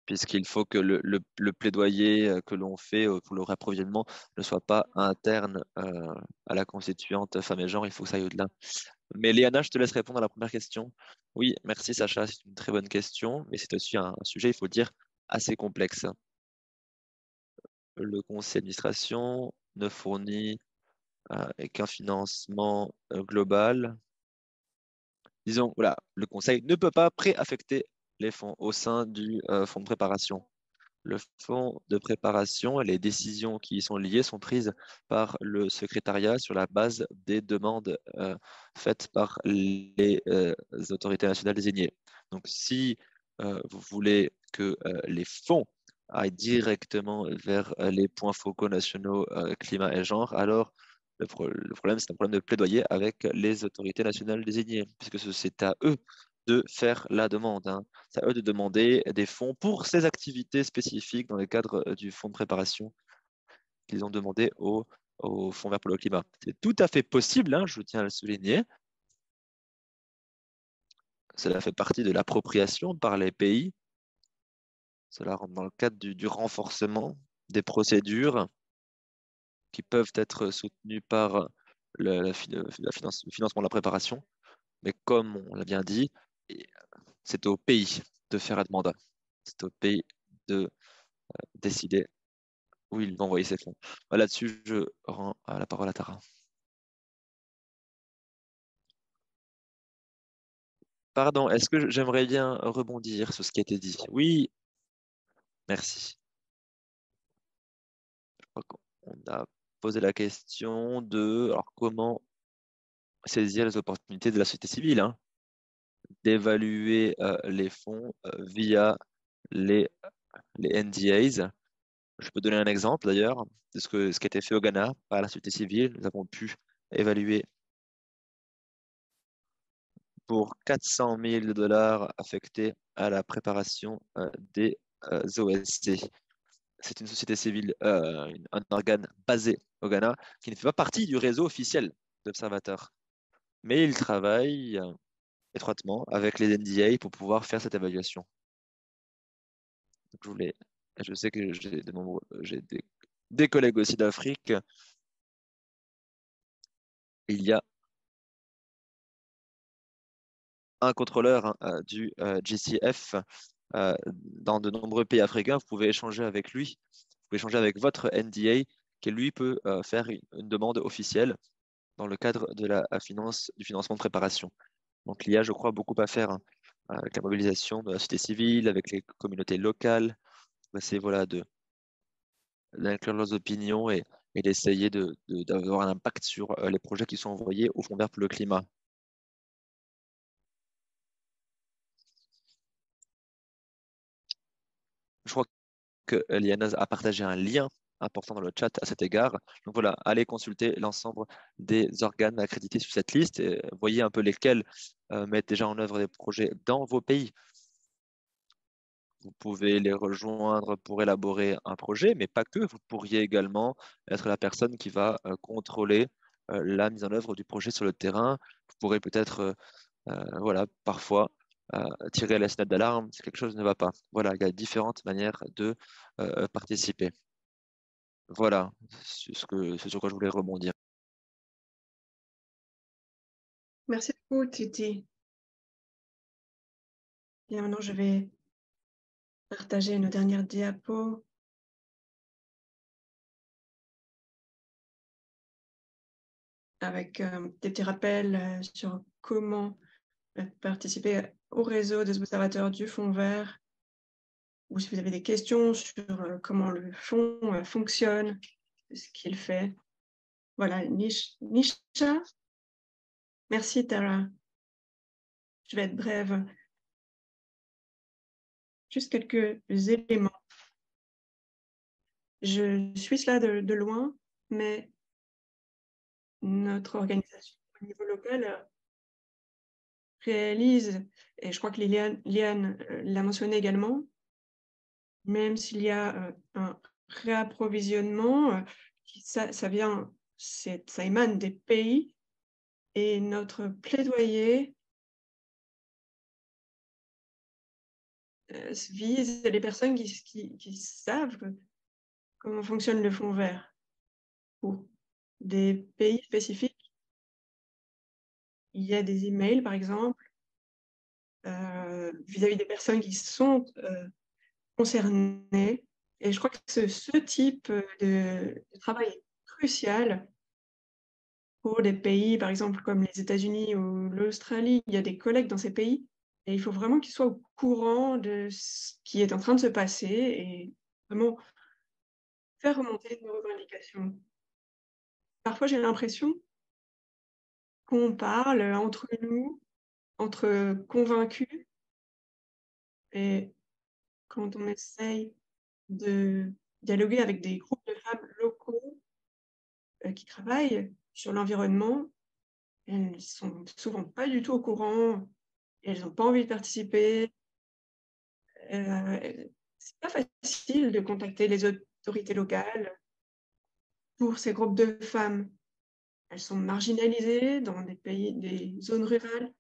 puisqu'il faut que le plaidoyer que l'on fait pour le réapprovisionnement ne soit pas interne à la constituante Femmes et Genre, il faut que ça aille au-delà. Mais Léana, je te laisse répondre à la première question. Oui, merci Sacha, c'est une très bonne question, mais c'est aussi un sujet, il faut le dire, assez complexe. Le conseil d'administration ne fournit qu'un financement global. Disons, voilà, le conseil ne peut pas préaffecter les fonds au sein du fonds de préparation. Le fonds de préparation et les décisions qui y sont liées sont prises par le secrétariat sur la base des demandes faites par les autorités nationales désignées. Donc, si vous voulez que les fonds aillent directement vers les points focaux nationaux climat et genre, alors le problème, c'est un problème de plaidoyer avec les autorités nationales désignées, puisque c'est à eux de faire la demande, hein. C'est à eux de demander des fonds pour ces activités spécifiques dans le cadre du fonds de préparation qu'ils ont demandé au Fonds vert pour le climat. C'est tout à fait possible, hein, je tiens à le souligner. Cela fait partie de l'appropriation par les pays. Cela rentre dans le cadre du renforcement des procédures qui peuvent être soutenues par le financement de la préparation. Mais comme on l'a bien dit, c'est au pays de faire la demande. C'est au pays de décider où il va envoyer ses fonds. Là-dessus, je rends la parole à Tara. Pardon, est-ce que j'aimerais bien rebondir sur ce qui a été dit? Oui, merci. Je crois qu'on a posé la question de alors, comment saisir les opportunités de la société civile, hein, d'évaluer les fonds via les, les NDAs. Je peux donner un exemple d'ailleurs de ce qui a été fait au Ghana par la société civile. Nous avons pu évaluer pour 400 000 dollars affectés à la préparation des OSC. C'est une société civile, un organe basé au Ghana qui ne fait pas partie du réseau officiel d'observateurs. Mais il travaille étroitement avec les NDA pour pouvoir faire cette évaluation. Donc, je sais que j'ai des collègues aussi d'Afrique. Il y a un contrôleur du GCF dans de nombreux pays africains. Vous pouvez échanger avec lui. Vous pouvez échanger avec votre NDA qui, lui, peut faire une demande officielle dans le cadre de du financement de préparation. Donc, il y a, je crois, beaucoup à faire, hein, avec la mobilisation de la société civile, avec les communautés locales, essayer voilà, d'inclure leurs opinions et d'essayer d'avoir un impact sur les projets qui sont envoyés au Fonds vert pour le climat. Je crois que Liana a partagé un lien important dans le chat à cet égard. Donc voilà, allez consulter l'ensemble des organes accrédités sur cette liste et voyez un peu lesquels mettent déjà en œuvre des projets dans vos pays. Vous pouvez les rejoindre pour élaborer un projet, mais pas que. Vous pourriez également être la personne qui va contrôler la mise en œuvre du projet sur le terrain. Vous pourrez peut-être, voilà, parfois tirer la sonnette d'alarme si quelque chose ne va pas. Voilà, il y a différentes manières de participer. Voilà, c'est sur quoi je voulais rebondir. Merci beaucoup, Titi. Et maintenant, je vais partager une dernière diapo. Avec des petits rappels sur comment participer au réseau des observateurs du Fonds vert, ou si vous avez des questions sur comment le fonds fonctionne, ce qu'il fait. Voilà, Nisha. Merci, Tara. Je vais être brève. Juste quelques éléments. Je suis cela de loin, mais notre organisation au niveau local réalise, et je crois que Liane l'a mentionné également, même s'il y a un réapprovisionnement, ça vient, ça émane des pays, et notre plaidoyer vise les personnes qui savent comment fonctionne le fonds vert. Pour des pays spécifiques, il y a des emails, par exemple, vis-à-vis des personnes qui sont concernées, et je crois que ce type de travail est crucial pour des pays, par exemple, comme les États-Unis ou l'Australie. Il y a des collègues dans ces pays et il faut vraiment qu'ils soient au courant de ce qui est en train de se passer et vraiment faire remonter nos revendications. Parfois, j'ai l'impression qu'on parle entre nous, entre convaincus, et quand on essaye de dialoguer avec des groupes de femmes locaux qui travaillent sur l'environnement, elles sont souvent pas du tout au courant, elles n'ont pas envie de participer. C'est pas facile de contacter les autorités locales pour ces groupes de femmes. Elles sont marginalisées dans des pays, des zones rurales,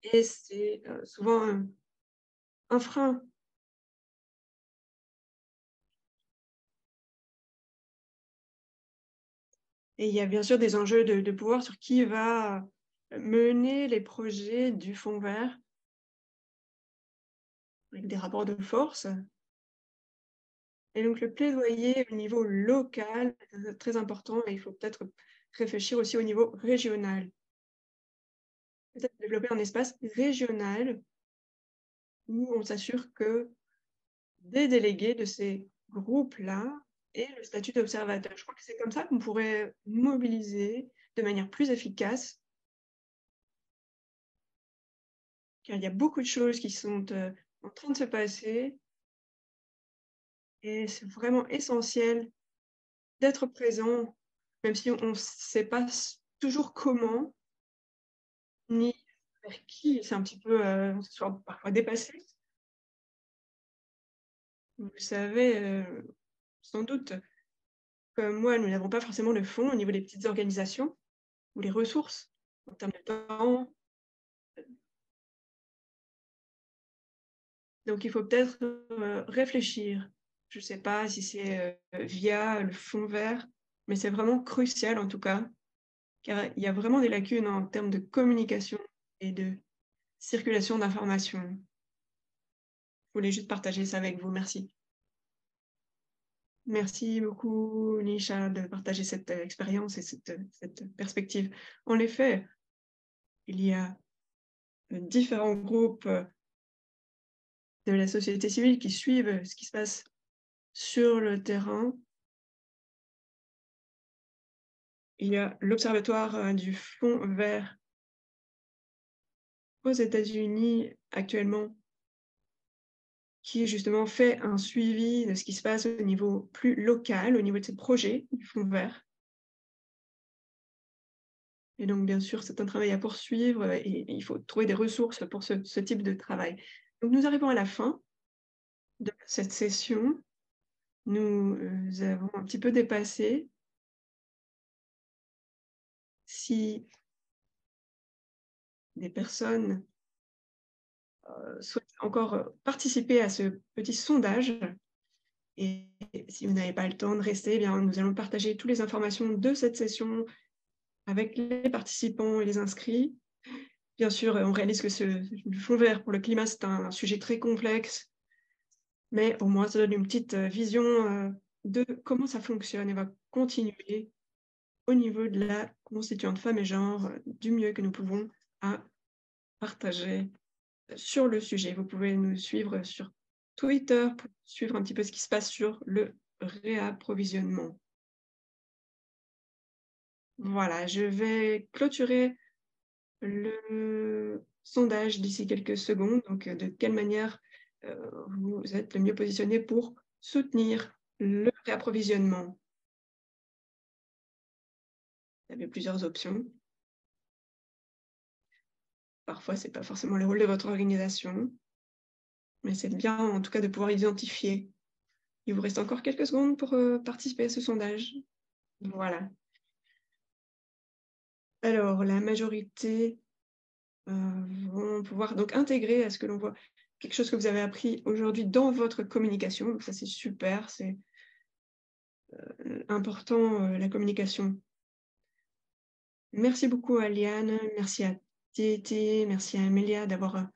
et c'est souvent un frein. Et il y a bien sûr des enjeux de pouvoir sur qui va mener les projets du Fonds vert, avec des rapports de force. Et donc le plaidoyer au niveau local est très important, et il faut peut-être réfléchir aussi au niveau régional. Peut-être développer un espace régional où on s'assure que des délégués de ces groupes-là aient le statut d'observateur. Je crois que c'est comme ça qu'on pourrait mobiliser de manière plus efficace, car il y a beaucoup de choses qui sont en train de se passer, et c'est vraiment essentiel d'être présent, même si on ne sait pas toujours comment, ni vers qui. C'est un petit peu, on se sent parfois dépassé. Vous savez, sans doute, comme moi, nous n'avons pas forcément le fonds au niveau des petites organisations ou les ressources en termes de temps. Donc il faut peut-être réfléchir. Je ne sais pas si c'est via le fonds vert, mais c'est vraiment crucial en tout cas, car il y a vraiment des lacunes en termes de communication et de circulation d'informations. Je voulais juste partager ça avec vous. Merci. Merci beaucoup, Nisha, de partager cette expérience et cette perspective. En effet, il y a différents groupes de la société civile qui suivent ce qui se passe sur le terrain. Il y a l'Observatoire du Fonds vert aux États-Unis actuellement, qui justement fait un suivi de ce qui se passe au niveau plus local, au niveau de ces projets du Fonds vert. Et donc, bien sûr, c'est un travail à poursuivre et il faut trouver des ressources pour ce type de travail. Donc, nous arrivons à la fin de cette session. Nous avons un petit peu dépassé. Si des personnes souhaitent encore participer à ce petit sondage, et si vous n'avez pas le temps de rester, eh bien, nous allons partager toutes les informations de cette session avec les participants et les inscrits. Bien sûr, on réalise que le Fonds vert pour le climat, c'est un sujet très complexe, mais au moins ça donne une petite vision de comment ça fonctionne, et va continuer au niveau de la constituante femmes et genre du mieux que nous pouvons à partager sur le sujet. Vous pouvez nous suivre sur Twitter pour suivre un petit peu ce qui se passe sur le réapprovisionnement. Voilà, je vais clôturer le sondage d'ici quelques secondes. Donc, de quelle manière vous êtes le mieux positionné pour soutenir le réapprovisionnement. Vous avez plusieurs options. Parfois, ce n'est pas forcément le rôle de votre organisation, mais c'est bien en tout cas de pouvoir identifier. Il vous reste encore quelques secondes pour participer à ce sondage. Voilà. Alors, la majorité vont pouvoir donc intégrer à ce que l'on voit quelque chose que vous avez appris aujourd'hui dans votre communication. Donc ça, c'est super, c'est important, la communication. Merci beaucoup à Liane, merci à Tété, merci à Amélia d'avoir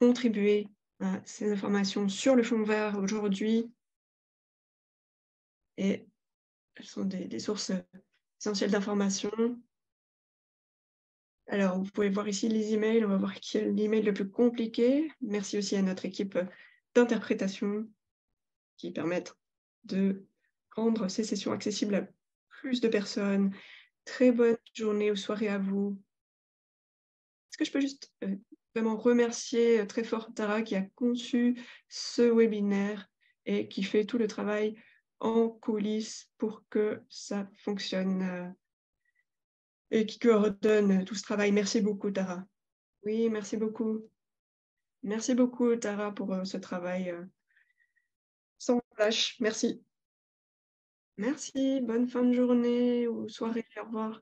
contribué à ces informations sur le fond vert aujourd'hui. Et elles sont des sources essentielles d'informations. Alors, vous pouvez voir ici les emails. On va voir qui est l'email le plus compliqué. Merci aussi à notre équipe d'interprétation qui permettent de rendre ces sessions accessibles à plus de personnes. Très bonne journée ou soirée à vous. Est-ce que je peux juste vraiment remercier très fort Tara qui a conçu ce webinaire et qui fait tout le travail en coulisses pour que ça fonctionne et qui coordonne tout ce travail. Merci beaucoup, Tara. Oui, merci beaucoup. Merci beaucoup, Tara, pour ce travail sans relâche. Merci. Merci, bonne fin de journée ou soirée. Au revoir.